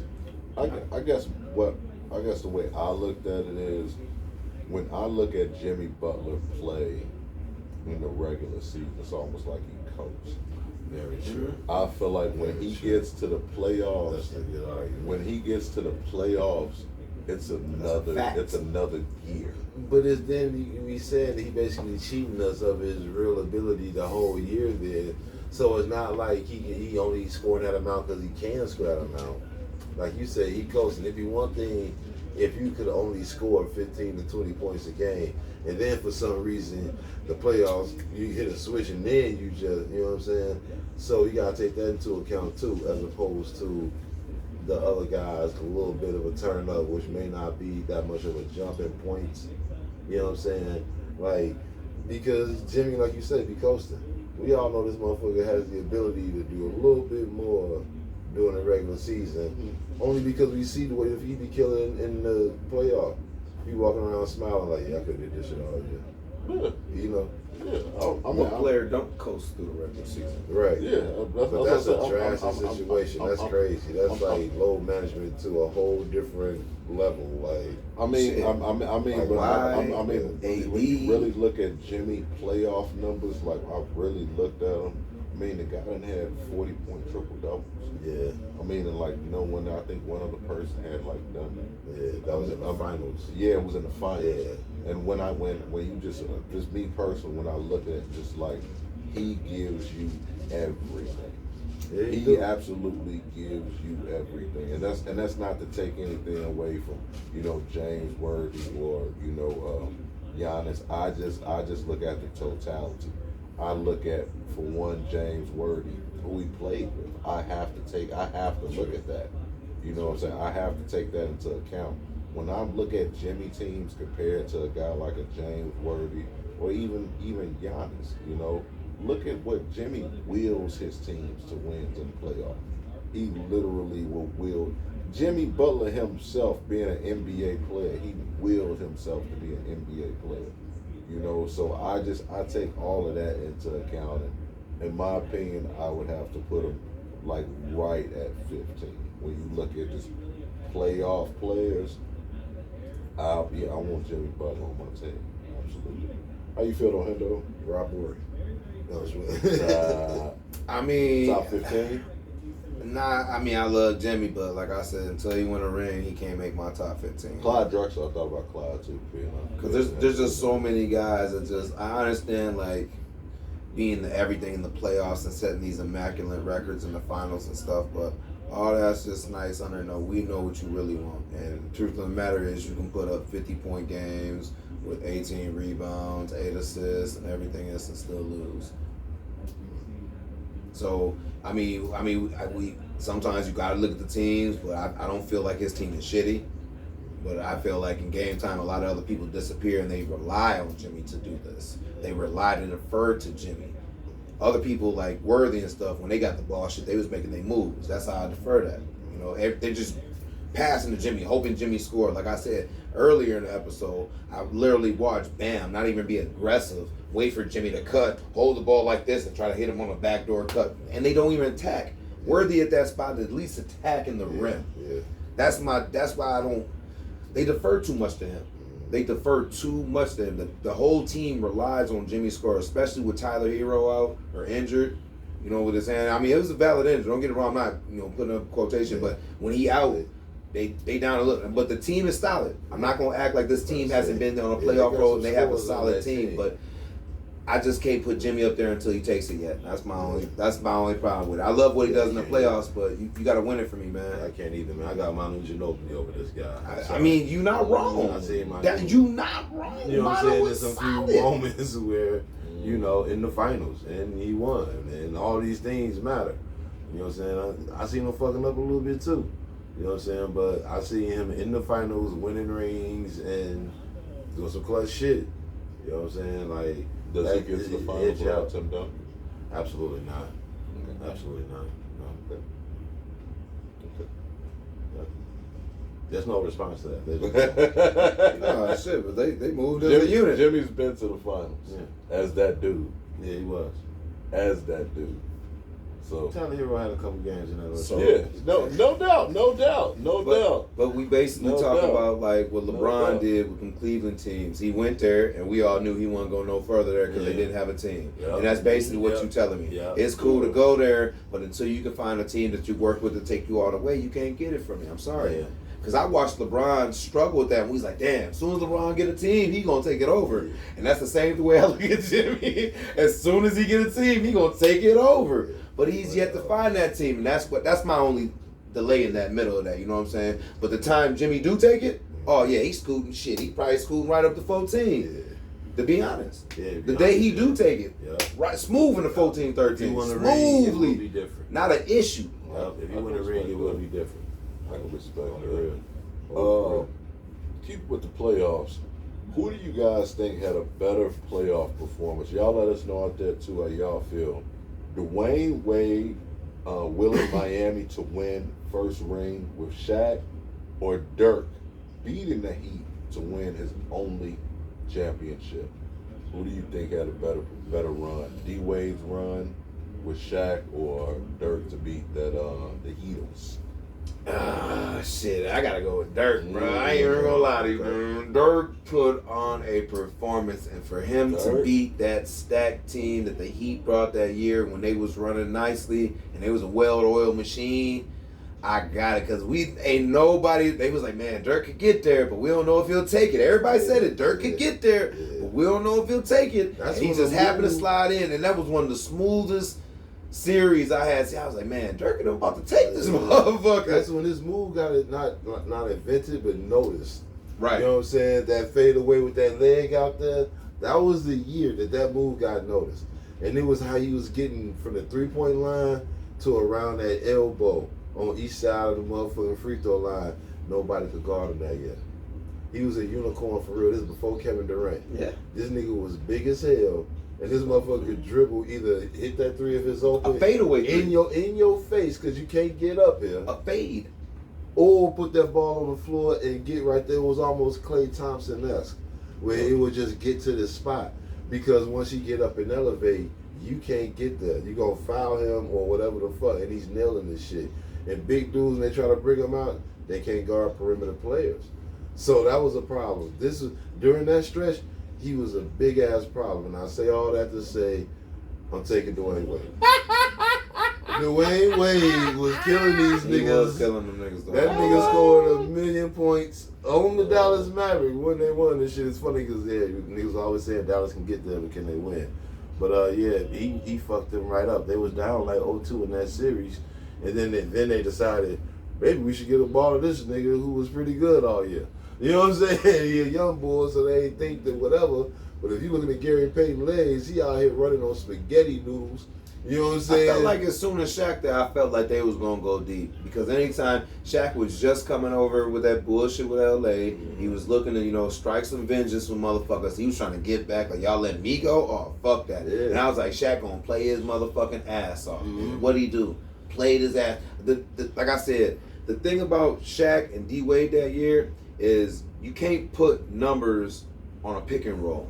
S3: I guess the way I looked at it is when I look at Jimmy Butler play in the regular season, it's almost like he coached.
S2: Very true.
S3: I feel like when he gets to the playoffs,
S2: That's a good argument.
S3: when he gets to the playoffs, it's another year.
S2: But it's then we said he basically cheating us of his real ability the whole year there. So it's not like he only scoring that amount because he can score that amount. Like you said, he coaching. It'd be one thing if you could only score 15 to 20 points a game, and then for some reason the playoffs you hit a switch and then you just, you know what I'm saying. So you gotta take that into account too, as opposed to the other guys a little bit of a turn up, which may not be that much of a jump in points. You know what I'm saying? Like, because Jimmy, like you said, be coasting. We all know this motherfucker has the ability to do a little bit more during the regular season, only because we see the way that he be killing in the playoff. He walking around smiling like, yeah, I could have did this shit all year.
S3: Yeah.
S2: You know?
S3: Yeah.
S1: What player don't coast through the regular season?
S2: Right.
S3: Yeah.
S2: But that's a drastic situation. That's crazy. That's like load management to a whole different level. Like,
S3: when you
S1: AD.
S3: really look at Jimmy playoff numbers, like I've really looked at them. I mean, the guy done had 40-point triple doubles.
S2: yeah,
S3: I mean, and like no one, I think one other person had like done that.
S2: yeah, that was in the finals.
S3: Yeah, it was in the finals.
S2: Yeah.
S3: And when you just me personally, when I look at it, just like he gives you everything. He absolutely gives you everything, and that's not to take anything away from James Worthy or Giannis. I just look at the totality. I look at, for one, James Worthy, who he played with. I have to look at that. You know what I'm saying? I have to take that into account. When I look at Jimmy teams compared to a guy like a James Worthy or even Giannis, look at what Jimmy wills his teams to wins in the playoff. He literally will will. Jimmy Butler himself, being an NBA player, he willed himself to be an NBA player. So I take all of that into account, and in my opinion, I would have to put him like right at 15. When you look at just playoff players, I want Jimmy Butler on my team. Absolutely. How you feel on him though?
S2: Rob Morey.
S1: I mean,
S3: top 15.
S1: Nah, I mean, I love Jimmy, but like I said, until he win a ring, he can't make my top 15.
S3: Clyde Drexler, I thought about Clyde too, being honest.
S1: Because there's just so many guys that just, I understand like being everything in the playoffs and setting these immaculate records in the finals and stuff, but all that's just nice under we know what you really want. And the truth of the matter is you can put up 50-point games with 18 rebounds, 8 assists, and everything else and still lose. So, we sometimes you got to look at the teams, but I don't feel like his team is shitty. But I feel like in game time, a lot of other people disappear and they rely on Jimmy to do this. They rely to defer to Jimmy. Other people like Worthy and stuff, when they got the ball, they was making their moves. That's how I defer that. They're just passing to Jimmy, hoping Jimmy scored. Like I said earlier in the episode, I literally watched Bam not even be aggressive, wait for Jimmy to cut, hold the ball like this and try to hit him on a backdoor cut. And they don't even attack. Worthy at that spot at least attacking the rim.
S2: Yeah.
S1: That's why they defer too much to him. They defer too much to him. The whole team relies on Jimmy's score, especially with Tyler Hero out or injured, with his hand. I mean, it was a valid injury. Don't get it wrong. I'm not, putting up quotation, but when he out, they down a little. But the team is solid. I'm not going to act like this team hasn't been on a playoff road and they have a solid team, but I just can't put Jimmy up there until he takes it yet. That's my only problem with it. I love what he does in the playoffs, but you got to win it for me, man.
S2: I can't either, man. I got Manu Ginobili over this guy.
S1: I mean, you not wrong. You not wrong.
S2: You know what I'm saying? There's some few moments where, in the finals, and he won, and all these things matter. You know what I'm saying? I seen him fucking up a little bit too. You know what I'm saying? But I see him in the finals, winning rings, and doing some clutch shit. You know what I'm saying? Like,
S3: does he get to the finals without Tim Duncan?
S2: Absolutely not. Okay. Absolutely not. No. Okay. There's no response to that.
S1: No, shit, but they moved as a unit.
S3: Jimmy's been to the finals as that dude.
S2: Yeah, he was.
S3: As that dude. So
S2: Tyler Hero had a couple games in that.
S3: No doubt.
S1: But we basically talk about like what LeBron did with them Cleveland teams. He went there, and we all knew he wasn't going no further there because they didn't have a team. Yep. And that's basically what you're telling me. Yep. It's cool to go there, but until you can find a team that you work with to take you all the way, you can't get it from me. I'm sorry. Yeah. Because I watched LeBron struggle with that, and he's like, damn, as soon as LeBron get a team, he going to take it over. And that's the same way I look at Jimmy. As soon as he get a team, he going to take it over. But he's yet to find that team, and that's my only delay in that middle of that, you know what I'm saying? But the time Jimmy do take it, oh yeah, he's scooting shit. He probably scooting right up to 14, to be honest. The day he do take it, right, smooth in the 14, 13, smoothly,
S2: be different.
S1: Not an issue.
S2: If you win a ring, it will be different.
S3: I can respect that. Keep with the playoffs. Who do you guys think had a better playoff performance? Y'all let us know out there too how y'all feel. Dwayne Wade willing Miami to win first ring with Shaq, or Dirk beating the Heat to win his only championship? Who do you think had a better run? D Wade's run with Shaq, or Dirk to beat the Heatles?
S1: Shit, I gotta go with Dirk, bro. I ain't even gonna lie to you, man. Dirk put on a performance, and for him to beat that stacked team that the Heat brought that year when they was running nicely and they was a well-oiled machine, I got it, because we ain't nobody. They was like, man, Dirk could get there, but we don't know if he'll take it. Everybody said it. Dirk could get there, but we don't know if he'll take it. And he just happened to slide in, and that was one of the smoothest series I had. See, I was like, man, Dirk is about to take this motherfucker.
S2: That's when this move got it not invented, but noticed.
S1: Right.
S2: You know what I'm saying? That fade away with that leg out there. That was the year that move got noticed. And it was how he was getting from the 3-point line to around that elbow on each side of the motherfucking free throw line. Nobody could guard him that yet. He was a unicorn for real. This is before Kevin Durant.
S1: Yeah.
S2: This nigga was big as hell. And this motherfucker could dribble, either hit that three if it's open.
S1: A fadeaway
S2: in your face, because you can't get up here.
S1: A fade.
S2: Or put that ball on the floor and get right there. It was almost Klay Thompson-esque, where it would just get to the spot. Because once you get up and elevate, you can't get there. You gonna foul him or whatever the fuck, and he's nailing this shit. And big dudes, when they try to bring him out, they can't guard perimeter players. So that was a problem. This was during that stretch, he was a big ass problem. And I say all that to say, I'm taking Dwayne Wade. Dwayne Wade was killing these niggas.
S1: He was killing them niggas. Though.
S2: That nigga scored 1,000,000 points on the Dallas Mavericks when they won this shit. It's funny because niggas always saying Dallas can get there, but can they win? But he fucked them right up. They was down like 0-2 in that series, and then they decided maybe we should get a ball to this nigga who was pretty good all year. You know what I'm saying? He a young boy, so they ain't think that whatever. But if you looking at Gary Payton legs, he out here running on spaghetti noodles. You know what I'm saying?
S1: I felt like as soon as Shaq there, I felt like they was gonna go deep, because anytime Shaq was just coming over with that bullshit with LA, he was looking to strike some vengeance with motherfuckers. He was trying to get back, like, y'all let me go? Oh, fuck that.
S2: Yeah.
S1: And I was like, Shaq gonna play his motherfucking ass off.
S2: Mm-hmm.
S1: What'd he do? Played his ass. Like I said, the thing about Shaq and D Wade that year is you can't put numbers on a pick and roll.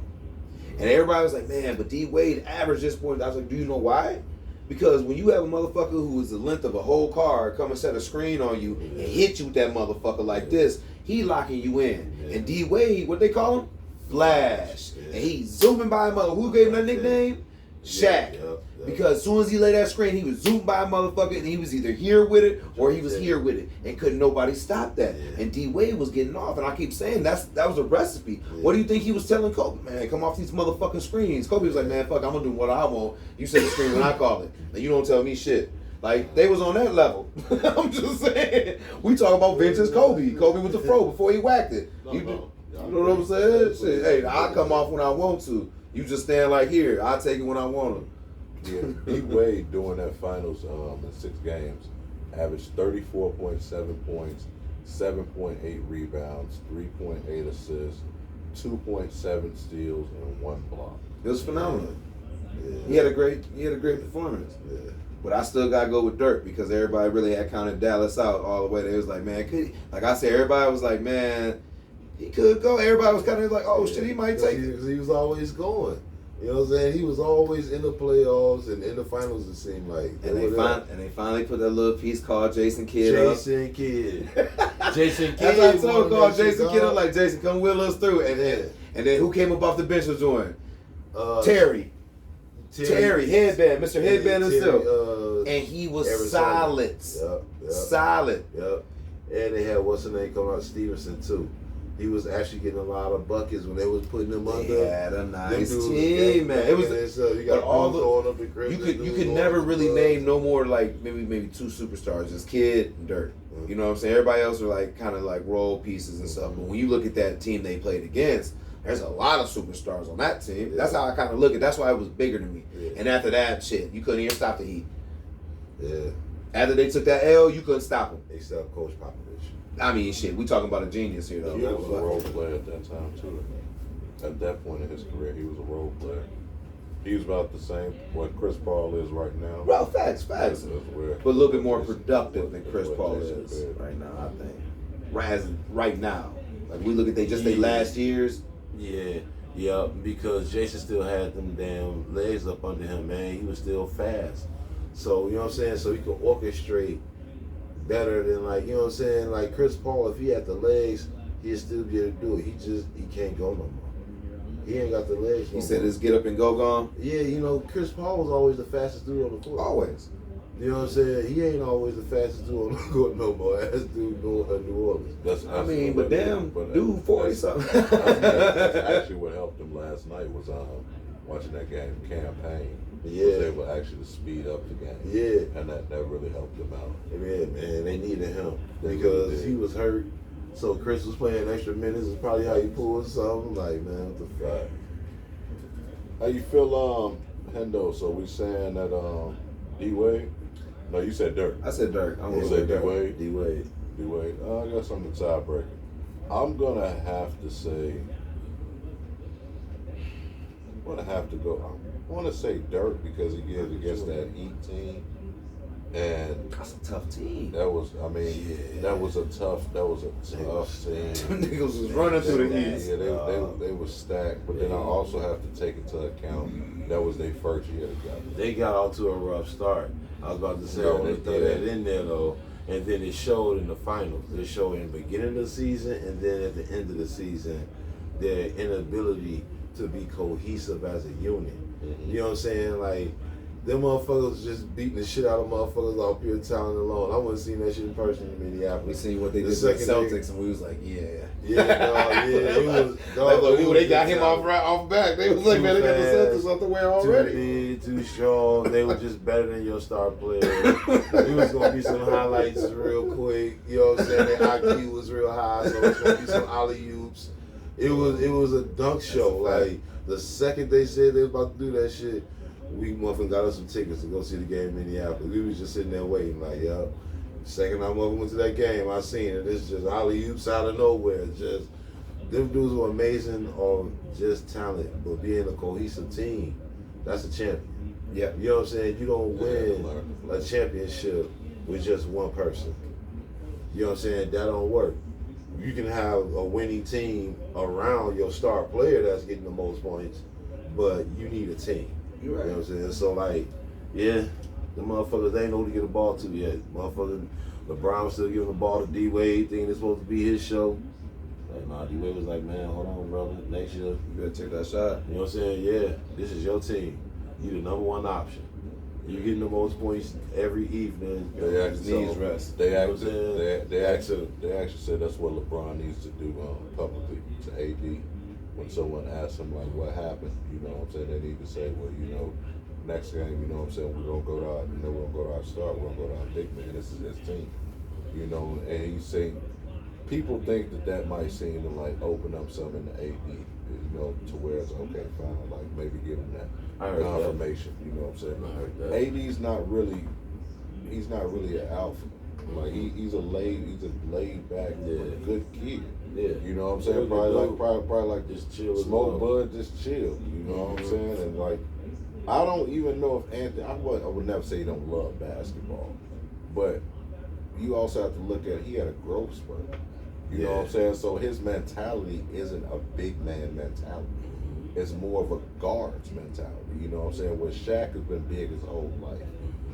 S1: And everybody was like, man, but D Wade averaged this point. I was like, do you know why? Because when you have a motherfucker who is the length of a whole car come and set a screen on you and hit you with that motherfucker like this, he locking you in. And D Wade, what they call him? Flash. And he zooming by a mother. Who gave him that nickname? Shaq. Because as soon as he laid that screen, he was zoomed by a motherfucker, and he was either here with it or he was here with it, and couldn't nobody stop that. And D Wade was getting off, and I keep saying that was a recipe. What do you think he was telling Kobe? Man, come off these motherfucking screens. Kobe was like, man, fuck, I'm gonna do what I want. You set the screen when I call it, and you don't tell me shit. Like, they was on that level. I'm just saying. We talk about vintage Kobe. Kobe with the fro before he whacked it. You know what I'm saying? Shit. Hey, I come off when I want to. You just stand like here. I take it when I want to.
S3: Yeah, D Wade during that finals in 6 games averaged 34.7 points, 7.8 rebounds, 3.8 assists, 2.7 steals, and 1 block.
S1: It was phenomenal. Yeah. He had a great performance.
S2: Yeah.
S1: But I still gotta go with Dirk, because everybody really had counted Dallas out all the way. They was like, man, could he? Like I said, everybody was like, man, he could go. Everybody was kind of like, oh shit, he might take it.
S2: Because he was always going. You know what I'm saying? He was always in the playoffs and in the finals, it seemed like.
S1: And they finally put that little piece called Jason Kidd up.
S2: Jason Kidd. Jason Kidd.
S1: That's what I told him, called Jason Kidd. I'm like, Jason, come wheel us through. And then who came up off the bench was doing? Terry, Headband, Mr. Headband himself. And he was solid.
S2: Yep.
S1: Solid.
S2: Yep. And they had, what's the name, coming out, Stevenson, too. He was actually getting a lot of buckets when they was putting him under.
S1: They had a nice team, man. It was
S2: you got all throwing up the crib.
S1: You could never really name no more, like maybe 2 superstars, just Kidd and Dirk. You know what I'm saying? Everybody else are like kind of like role pieces and stuff. But when you look at that team they played against, there's a lot of superstars on that team. That's how I kind of look at it. That's why it was bigger to me. And after that shit, you couldn't even stop the Heat.
S2: Yeah.
S1: After they took that L, you couldn't stop them.
S2: Except Coach Popovich.
S1: I mean, shit, we talking about a genius here, though.
S3: He was a role player at that time, too. At that point in his career, he was a role player. He was about the same what Chris Paul is right now.
S1: Well, facts. But a little bit more productive than Chris Paul is right now, I think. Right now. Like, we look at they last years.
S2: Yeah, because Jason still had them damn legs up under him, man. He was still fast. So, you know what I'm saying? So he could orchestrate better than, like, you know what I'm saying? Like Chris Paul, if he had the legs, he'd still be able to do it. He can't go no more. He ain't got the legs.
S1: He said his get up and go gone.
S2: Yeah, you know, Chris Paul was always the fastest dude on the court.
S1: Always.
S2: You know what I'm saying? He ain't always the fastest dude on the court no more. That's dude New Orleans.
S3: That's
S1: but damn, dude, 40 something.
S3: That's actually what helped him last night was watching that game campaign.
S2: Yeah.
S3: Was able actually to speed up the game.
S2: Yeah.
S3: And that really helped him out.
S2: Yeah, man, they needed him
S3: They
S2: because
S3: really did.
S2: he was hurt. So Chris was playing extra minutes. Is probably how you pulled something. Like, man, what the fuck?
S3: How you feel, Hendo? So we saying that D-Wade? No, you said Dirk.
S1: I said Dirk. I'm
S3: You
S1: gonna
S3: said
S1: say Dirk.
S3: D-Wade?
S2: D-Wade.
S3: D-Wade. I guess I'm the tiebreaker. I'm gonna have to say. I'm gonna have to go. I want to say Dirk because he gives against that Heat team, and
S1: That's a tough team.
S3: that was. I mean,
S2: Yeah.
S3: that was a tough team.
S1: Niggas was running through the East.
S3: Yeah, they were stacked. But then I also have to take into account that was their first year together.
S2: They got off to a rough start. I was about to say, I
S3: No,
S2: want to
S3: they
S2: throw
S3: did.
S2: that in there though. And then it showed in the finals. It showed in the beginning of the season and then at the end of the season their inability to be cohesive as a unit. You know what I'm saying? Like, them motherfuckers just beating the shit out of motherfuckers off pure talent alone. I wouldn't seen that shit in person in
S1: We
S2: Minneapolis.
S1: seen what they
S2: The
S1: did to the
S2: second
S1: Celtics, and we was like, yeah.
S2: Yeah, dog, yeah. It was, dog,
S1: Like,
S2: it was
S1: they got
S2: good
S1: him
S2: talent.
S1: off back. They was like,
S2: Too
S1: man, they got the
S2: fast,
S1: Celtics off the way
S2: Too
S1: already.
S2: big, too strong. They were just better than your star player. It was gonna be some highlights real quick. You know what I'm saying? Their IQ was real high, so it's gonna be some alley oops. It was a dunk show.
S1: a fact.
S2: Like, the second they said they was about to do that shit, we motherfucking got us some tickets to go see the game in Minneapolis. We was just sitting there waiting, like, yo. Second I went to that game, I seen it. It's just alley oops out of nowhere. Just them dudes were amazing on just talent, but being a cohesive team, that's a champion.
S1: Yeah.
S2: You know what I'm saying? You don't win a championship with just one person. You know what I'm saying? That don't work. You can have a winning team around your star player that's getting the most points, but you need a team.
S1: You're right.
S2: You know what I'm saying? So, like, yeah, the motherfuckers, they ain't know who to get the ball to yet. Motherfucker, LeBron was still giving the ball to D-Wade, thinking it's supposed to be his show. Like, nah, D-Wade was like, man, hold on, brother. Next year,
S1: You better take that shot.
S2: you know what I'm saying? Yeah, this is your team. You the number one option. You getting the most points every evening.
S3: They actually,
S1: Knees rest.
S3: they
S2: You know what I'm
S3: actually,
S2: saying?
S3: they actually said that's what LeBron needs to do publicly to AD. When someone asks him like what happened, you know what I'm saying, they need to say, well, you know, next game, you know what I'm saying, we're gonna go to our, we're gonna go to our start, we're gonna go to our big man. This is his team, you know. And he's saying people think that might seem to like open up some in the AD, you know, to where it's okay, fine, like maybe give him that
S2: I heard that.
S3: confirmation. You know what I'm saying?
S2: I heard that.
S3: AD's not really, he's not really an alpha. Like he's a laid back, good kid.
S2: Yeah.
S3: You know what I'm saying?
S2: Really
S3: Probably like
S2: Just chill as
S3: smoke
S2: well.
S3: bud, just chill. You know what I'm saying? And like, I don't even know if Anthony. I would never say he don't love basketball, but you also have to look at he had a growth spurt. You know what I'm saying? So his mentality isn't a big man mentality. It's more of a guard's mentality. You know what I'm saying? Where Shaq has been big his whole life.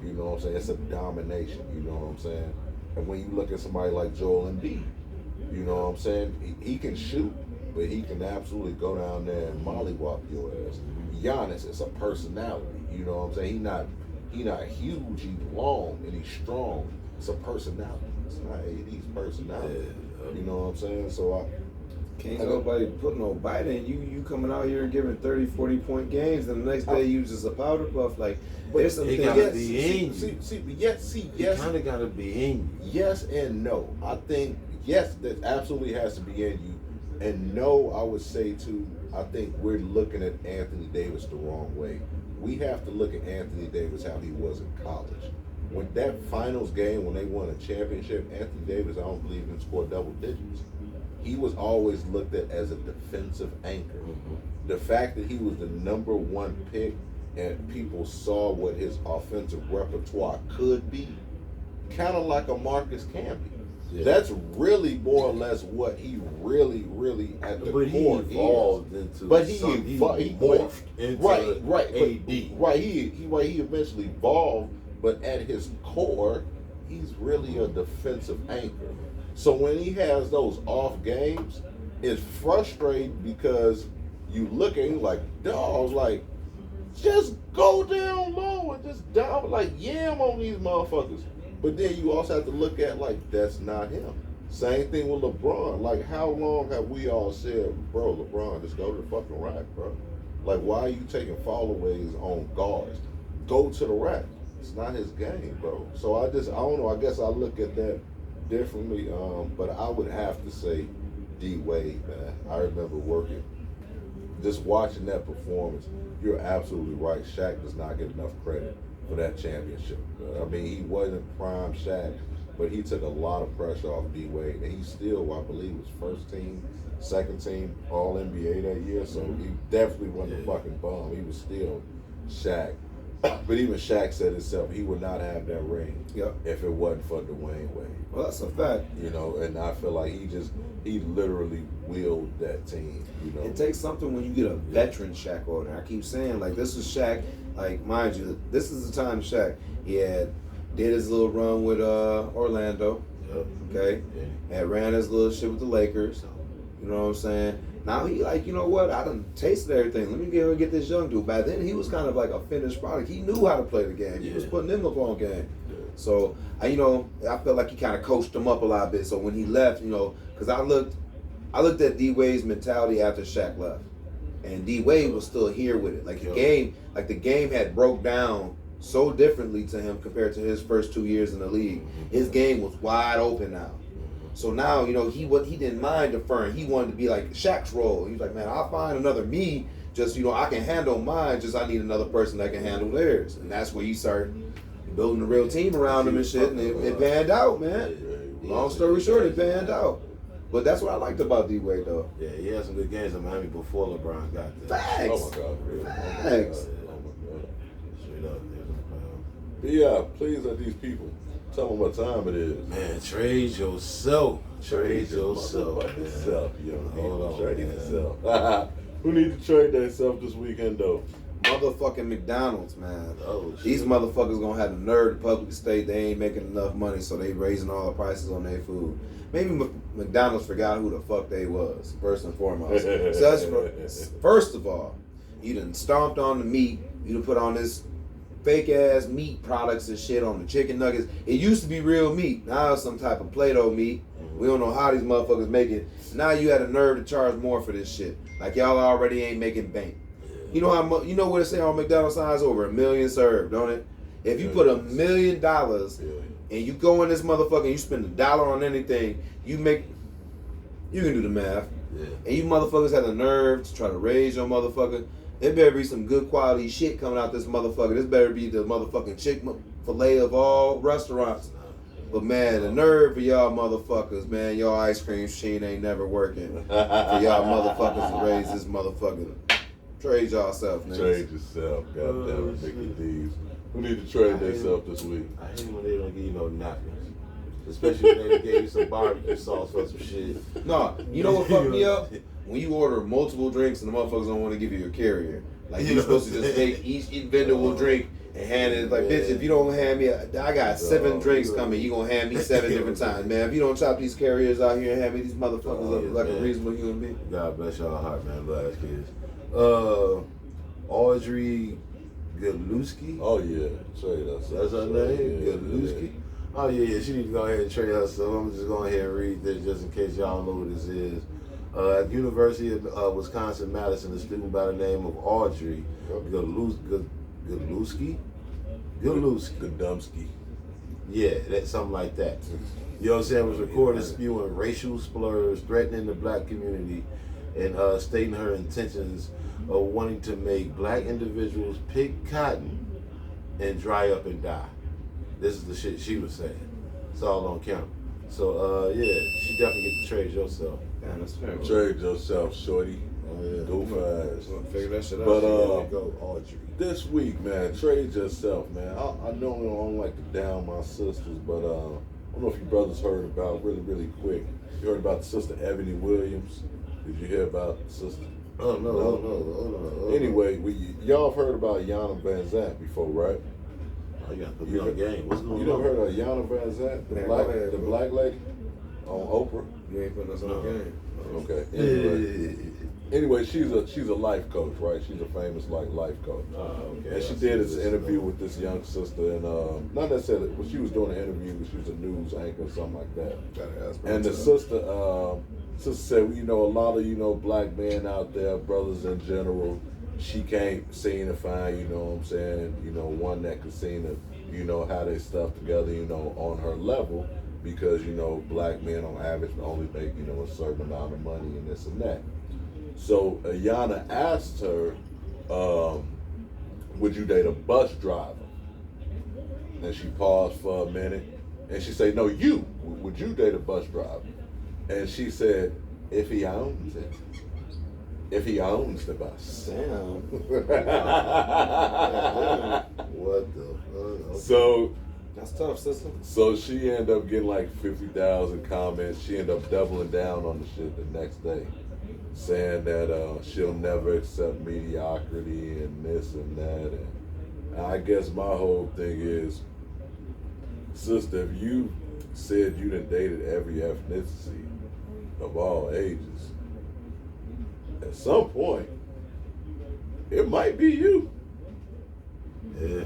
S3: You know what I'm saying? It's a domination. You know what I'm saying? And when you look at somebody like Joel Embiid, you know what I'm saying? He can shoot, but he can absolutely go down there and mollywop your ass. Giannis is a personality. You know what I'm saying? He not huge. He's long and he's strong. It's a personality. It's not AD's personality. You know what I'm saying? So
S1: Can't nobody put no bite in you coming out here and giving 30, 40 point games, and the next day you just a powder puff. Like, there's some
S2: it
S1: things.
S2: gotta be in you.
S3: yes.
S2: You kind of got to be in you.
S3: Yes and no. I think yes, that absolutely has to be in you, and no, I would say too. I think we're looking at Anthony Davis the wrong way. We have to look at Anthony Davis how he was in college. When that finals game, when they won a championship, Anthony Davis, I don't believe him scored double digits. He was always looked at as a defensive anchor. The fact that he was the number one pick and people saw what his offensive repertoire could be, kind of like a Marcus Camby. Yeah. That's really more or less what he really at the
S2: but
S3: core
S2: he evolved
S3: is.
S2: into
S3: But he
S2: morphed into
S3: right.
S2: AD.
S3: Right, he eventually evolved, but at his core, he's really a defensive anchor. So when he has those off games, it's frustrating because you look at him like, dog, like, Just go down low and just down like yam on these motherfuckers. But then you also have to look at like that's not him. Same thing with LeBron. Like how long have we all said, bro, LeBron, just go to the fucking rack, bro? Like why are you taking fallaways on guards? Go to the rack. It's not his game, bro. So I don't know. I guess I look at that differently. But I would have to say D Wade, man. I remember just watching that performance. You're absolutely right. Shaq does not get enough credit for that championship. I mean, he wasn't prime Shaq, but he took a lot of pressure off D Wade, and he still, I believe, was first team, second team All NBA that year. So he definitely wasn't a fucking bum. He was still Shaq. But even Shaq said himself, he would not have that ring if it wasn't for Dwayne Wade.
S1: Well, that's a fact.
S3: You know, and I feel like he literally willed that team. You know,
S1: it takes something when you get a veteran Shaq on there. I keep saying, like, this is Shaq. Like, mind you, this is the time Shaq. He did his little run with Orlando. Okay, and ran his little shit with the Lakers. You know what I'm saying? Now he like, you know what? I done tasted everything. Let me get this young dude. Back then he was kind of like a finished product. He knew how to play the game. He was putting them up on game. So I felt like he kind of coached him up a lot bit. So when he left, because I looked at D Wade's mentality after Shaq left, and D Wade was still here with it. Like the game had broke down so differently to him compared to his first 2 years in the league. His game was wide open now. So now, he didn't mind deferring. He wanted to be like Shaq's role. He was like, man, I'll find another me. Just, I can handle mine. Just I need another person that can handle theirs. And that's where you start building a real team around him and shit. And it panned out, man. Long story short, it panned out. But that's what I liked about D-Wade, though.
S2: Yeah, he had some good games in Miami before LeBron got there.
S1: Facts.
S3: Oh, my God. Really?
S1: Facts.
S3: Oh, my God.
S2: Straight up.
S3: But yeah, please let these people tell them what time it is.
S2: Man, trade yourself. Trade yourself.
S3: Hold on. Trade
S2: man.
S3: yourself. Who need to trade themselves this weekend, though?
S1: Motherfucking McDonald's, man.
S2: Oh, shit.
S1: These motherfuckers gonna have the nerve to publicly state they ain't making enough money, so they raising all the prices on their food. Maybe McDonald's forgot who the fuck they was, first and foremost. First of all, you done stomped on the meat. You done put on this fake ass meat products and shit on the chicken nuggets. It used to be real meat. Now it's some type of Play-Doh meat. We don't know how these motherfuckers make it. Now you had a nerve to charge more for this shit. Like y'all already ain't making bank. You know how much? You know what it say on McDonald's signs? Over $1 million served, don't it? If you put $1 million and you go in this motherfucker and you spend $1 on anything, you can do the math.
S2: Yeah.
S1: And you motherfuckers have the nerve to try to raise your motherfucker. There better be some good quality shit coming out this motherfucker. This better be the motherfucking Chick-fil-A of all restaurants. But man, the nerve of y'all motherfuckers, man, y'all ice cream machine ain't never working. For y'all motherfuckers to raise this motherfucker. Trade yourself, niggas.
S3: Trade yourself, goddamn it, Mickey D's. Who need to trade themselves this week?
S2: I hate when they don't give you no napkins. Especially when they gave you some barbecue sauce for some shit.
S1: No, you know what fucked me up? When you order multiple drinks and the motherfuckers don't want to give you a carrier. Like, you're supposed to just take each vendor will drink and hand it. Like, bitch, if you don't hand me, I got 7 drinks coming. You gonna hand me 7 different times, man. If you don't chop these carriers out here and hand me these motherfuckers up like a reasonable human being.
S2: God bless y'all heart, man. Little ass kids. Audrey Galuski.
S3: Oh yeah, trade us.
S2: That's her name? Galuski? Oh yeah, she need to go ahead and trade herself. I'm just going ahead and read this just in case y'all know what this is. At the University of Wisconsin-Madison, a student by the name of Audrey Galuski?
S3: Gadumski.
S2: Yeah, that's something like that. You know what I'm saying? Was recorded spewing racial slurs, threatening the black community, and stating her intentions of wanting to make black individuals pick cotton and dry up and die. This is the shit she was saying. It's all on camera. So, yeah, she definitely get to trade yourself.
S1: Damn, that's terrible.
S3: Trade yourself, shorty.
S2: Oh, yeah.
S3: Go fast.
S1: Figure that shit out.
S3: But
S2: Go, Audrey.
S3: this week, man, trade yourself, man. I normally don't like to down my sisters, but I don't know if you brothers heard about really quick. You heard about the sister Ebony Williams? Did you hear about the sister?
S2: Oh, no.
S3: Anyway, y'all have heard about Yana Van Zant before, right?
S2: Oh, you got to put me on game. What's going on?
S3: You never heard of Yana Van Zant, the black lady on Oprah?
S1: You ain't putting us on the game.
S3: Okay. Anyway, anyway, she's a life coach, right? She's a famous life coach.
S2: Okay.
S3: And she did this interview with this young sister, and not necessarily, but she was doing an interview. She was a news anchor or something like that. And the sister said, well, you know, a lot of, you know, black men out there, brothers in general, she can't seem to find, you know what I'm saying, you know, one that could seem to, you know, how they stuff together, you know, on her level, because, you know, black men on average only make, you know, a certain amount of money and this and that. So Ayana asked her, would you date a bus driver? And she paused for a minute, and she said, no, you, would you date a bus driver? And she said, if he owns it. If he owns the bus.
S2: Damn. What the fuck? Okay.
S3: So
S1: That's tough, sister.
S3: So she ended up getting like 50,000 comments. She ended up doubling down on the shit the next day, saying that she'll never accept mediocrity and this and that. And I guess my whole thing is, sister, if you said you done dated every ethnicity of all ages, at some point, it might be you.
S2: Yeah.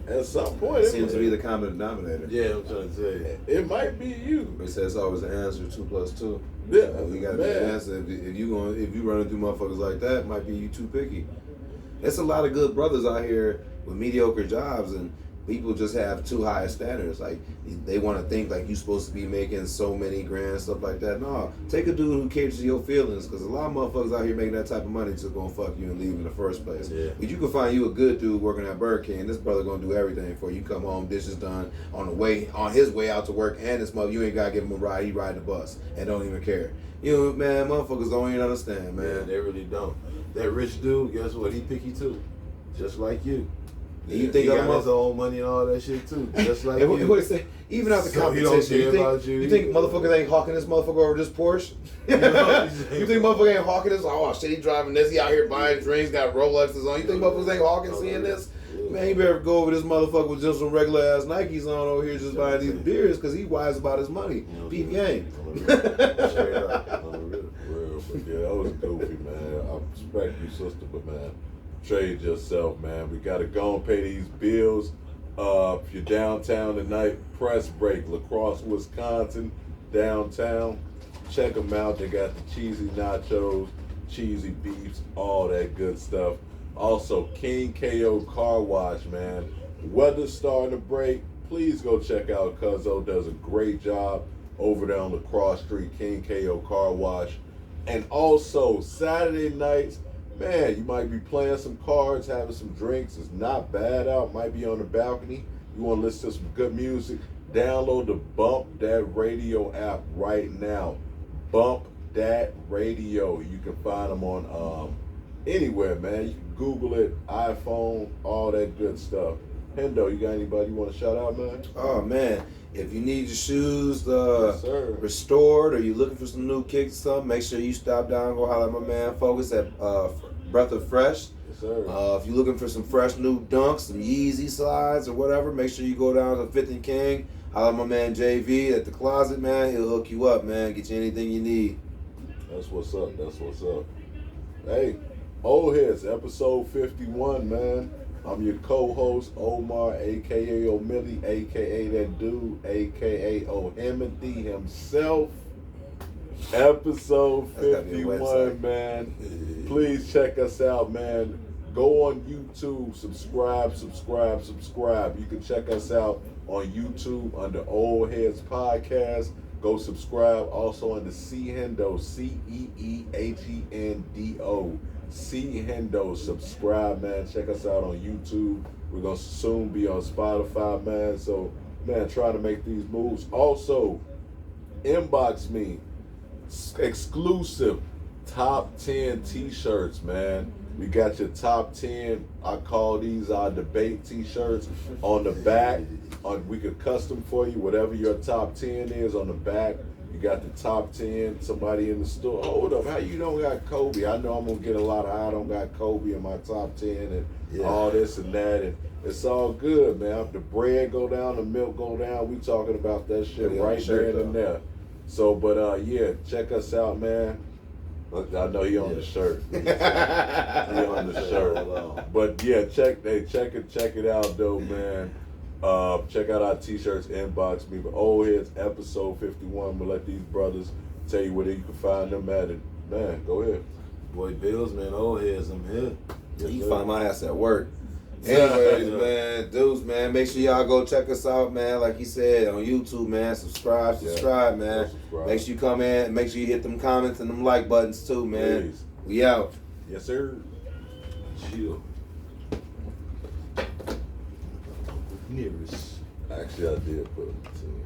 S3: At some point,
S1: It seems to be the common denominator.
S2: Yeah, I'm trying to tell you.
S3: It might be you.
S1: They say it's always an answer, 2 plus 2.
S3: Yeah,
S1: You got the answer. If you running through motherfuckers like that, it might be you too picky. There's a lot of good brothers out here with mediocre jobs, and people just have too high a standards. Like, they want to think like you supposed to be making so many grand, stuff like that. No, take a dude who caters to your feelings, because a lot of motherfuckers out here making that type of money just gonna fuck you and leave in the first place.
S2: Yeah.
S1: But you can find you a good dude working at Burger King. This brother gonna do everything for you. You come home, dishes done, on his way out to work, and this mother, you ain't gotta give him a ride. He ride the bus and don't even care. You know, man, motherfuckers don't even understand, man.
S2: Yeah, they really don't. That rich dude, guess what? He picky too, just like you.
S1: And you think
S2: he
S1: other
S2: got his own money and all that shit too, just like
S1: and
S2: you.
S1: what it say? Even after
S2: So he don't
S1: competition,
S2: care
S1: you think,
S2: about you
S1: you think
S2: either.
S1: motherfuckers ain't hawking this motherfucker over this Porsche? You think motherfucker ain't hawking this? Oh shit, he driving this. He out here buying drinks, got Rolexes on. You think motherfuckers ain't hawking seeing this? Man, you better go over this motherfucker with just some regular ass Nikes on over here just buying these beers because he wise about his money. Peep game.
S2: Straight up.
S3: Real, but yeah, that was goofy, man. I respect you, sister, but man, trade yourself, man. We gotta go and pay these bills. If you're downtown tonight, Press Break, La Crosse, Wisconsin, downtown. Check them out. They got the cheesy nachos, cheesy beefs, all that good stuff. Also, King KO Car Wash, man. Weather's starting to break. Please go check out Cuzzo. Does a great job over there on La Crosse Street, King KO Car Wash. And also, Saturday nights, man, you might be playing some cards, having some drinks. It's not bad out. Might be on the balcony. You want to listen to some good music? Download the Bump That Radio app right now. Bump That Radio. You can find them on anywhere, man. You can Google it, iPhone, all that good stuff. Hendo, you got anybody you want to shout out, man?
S1: Oh man, if you need your shoes
S3: Yes, sir.
S1: restored, or you're looking for some new kicks or something, make sure you stop down and go holler at my man Focus at Breath of Fresh.
S3: Yes, sir.
S1: If you're looking for some fresh new dunks, some Yeezy slides or whatever, make sure you go down to 5th and King. Holler at my man JV at the Closet, man. He'll hook you up, man. Get you anything you need.
S3: That's what's up. That's what's up. Hey, Old Heads, episode 51, man. I'm your co-host, Omar, a.k.a. O'Milly, a.k.a. that dude, a.k.a. O'Hemedy himself. Episode
S1: That's gotta be a
S3: 51,
S1: website.
S3: man. Please check us out, man. Go on YouTube, subscribe. You can check us out on YouTube under Old Heads Podcast. Go subscribe. Also under C-Hendo, C-E-E-H-E-N-D-O. C-Hendo. Subscribe, man. Check us out on YouTube. We're going to soon be on Spotify, man. So, man, trying to make these moves. Also, inbox me. Exclusive top 10 t-shirts, man. We got your top 10. I call these our debate t-shirts. On the back, we could custom for you whatever your top 10 is. On the back, you got the top 10. Somebody in the store, hold up, how you don't got Kobe? I know I'm gonna get a lot of I don't got Kobe in my top 10 and all this and that, and it's all good, man. If the bread go down, the milk go down, we talking about that shit right there and there. So, but yeah, check us out, man. I know he on the shirt. He on the shirt. But yeah, check it out though, man. Check out our t-shirts, inbox me. But Old Heads episode 51. We'll let these brothers tell you where you can find them at. And man, go ahead.
S2: Boy, Bills, man, Old Heads, I'm here.
S1: Yeah, you can find my ass at work. Anyways, man, dudes, man, make sure y'all go check us out, man. Like he said, on YouTube, man. Subscribe, man.
S3: Subscribe.
S1: Make sure you come in. Make sure you hit them comments and them like buttons too, man.
S3: Please.
S1: We out.
S3: Yes, sir.
S2: Chill. Nearest.
S3: Actually, I did put it to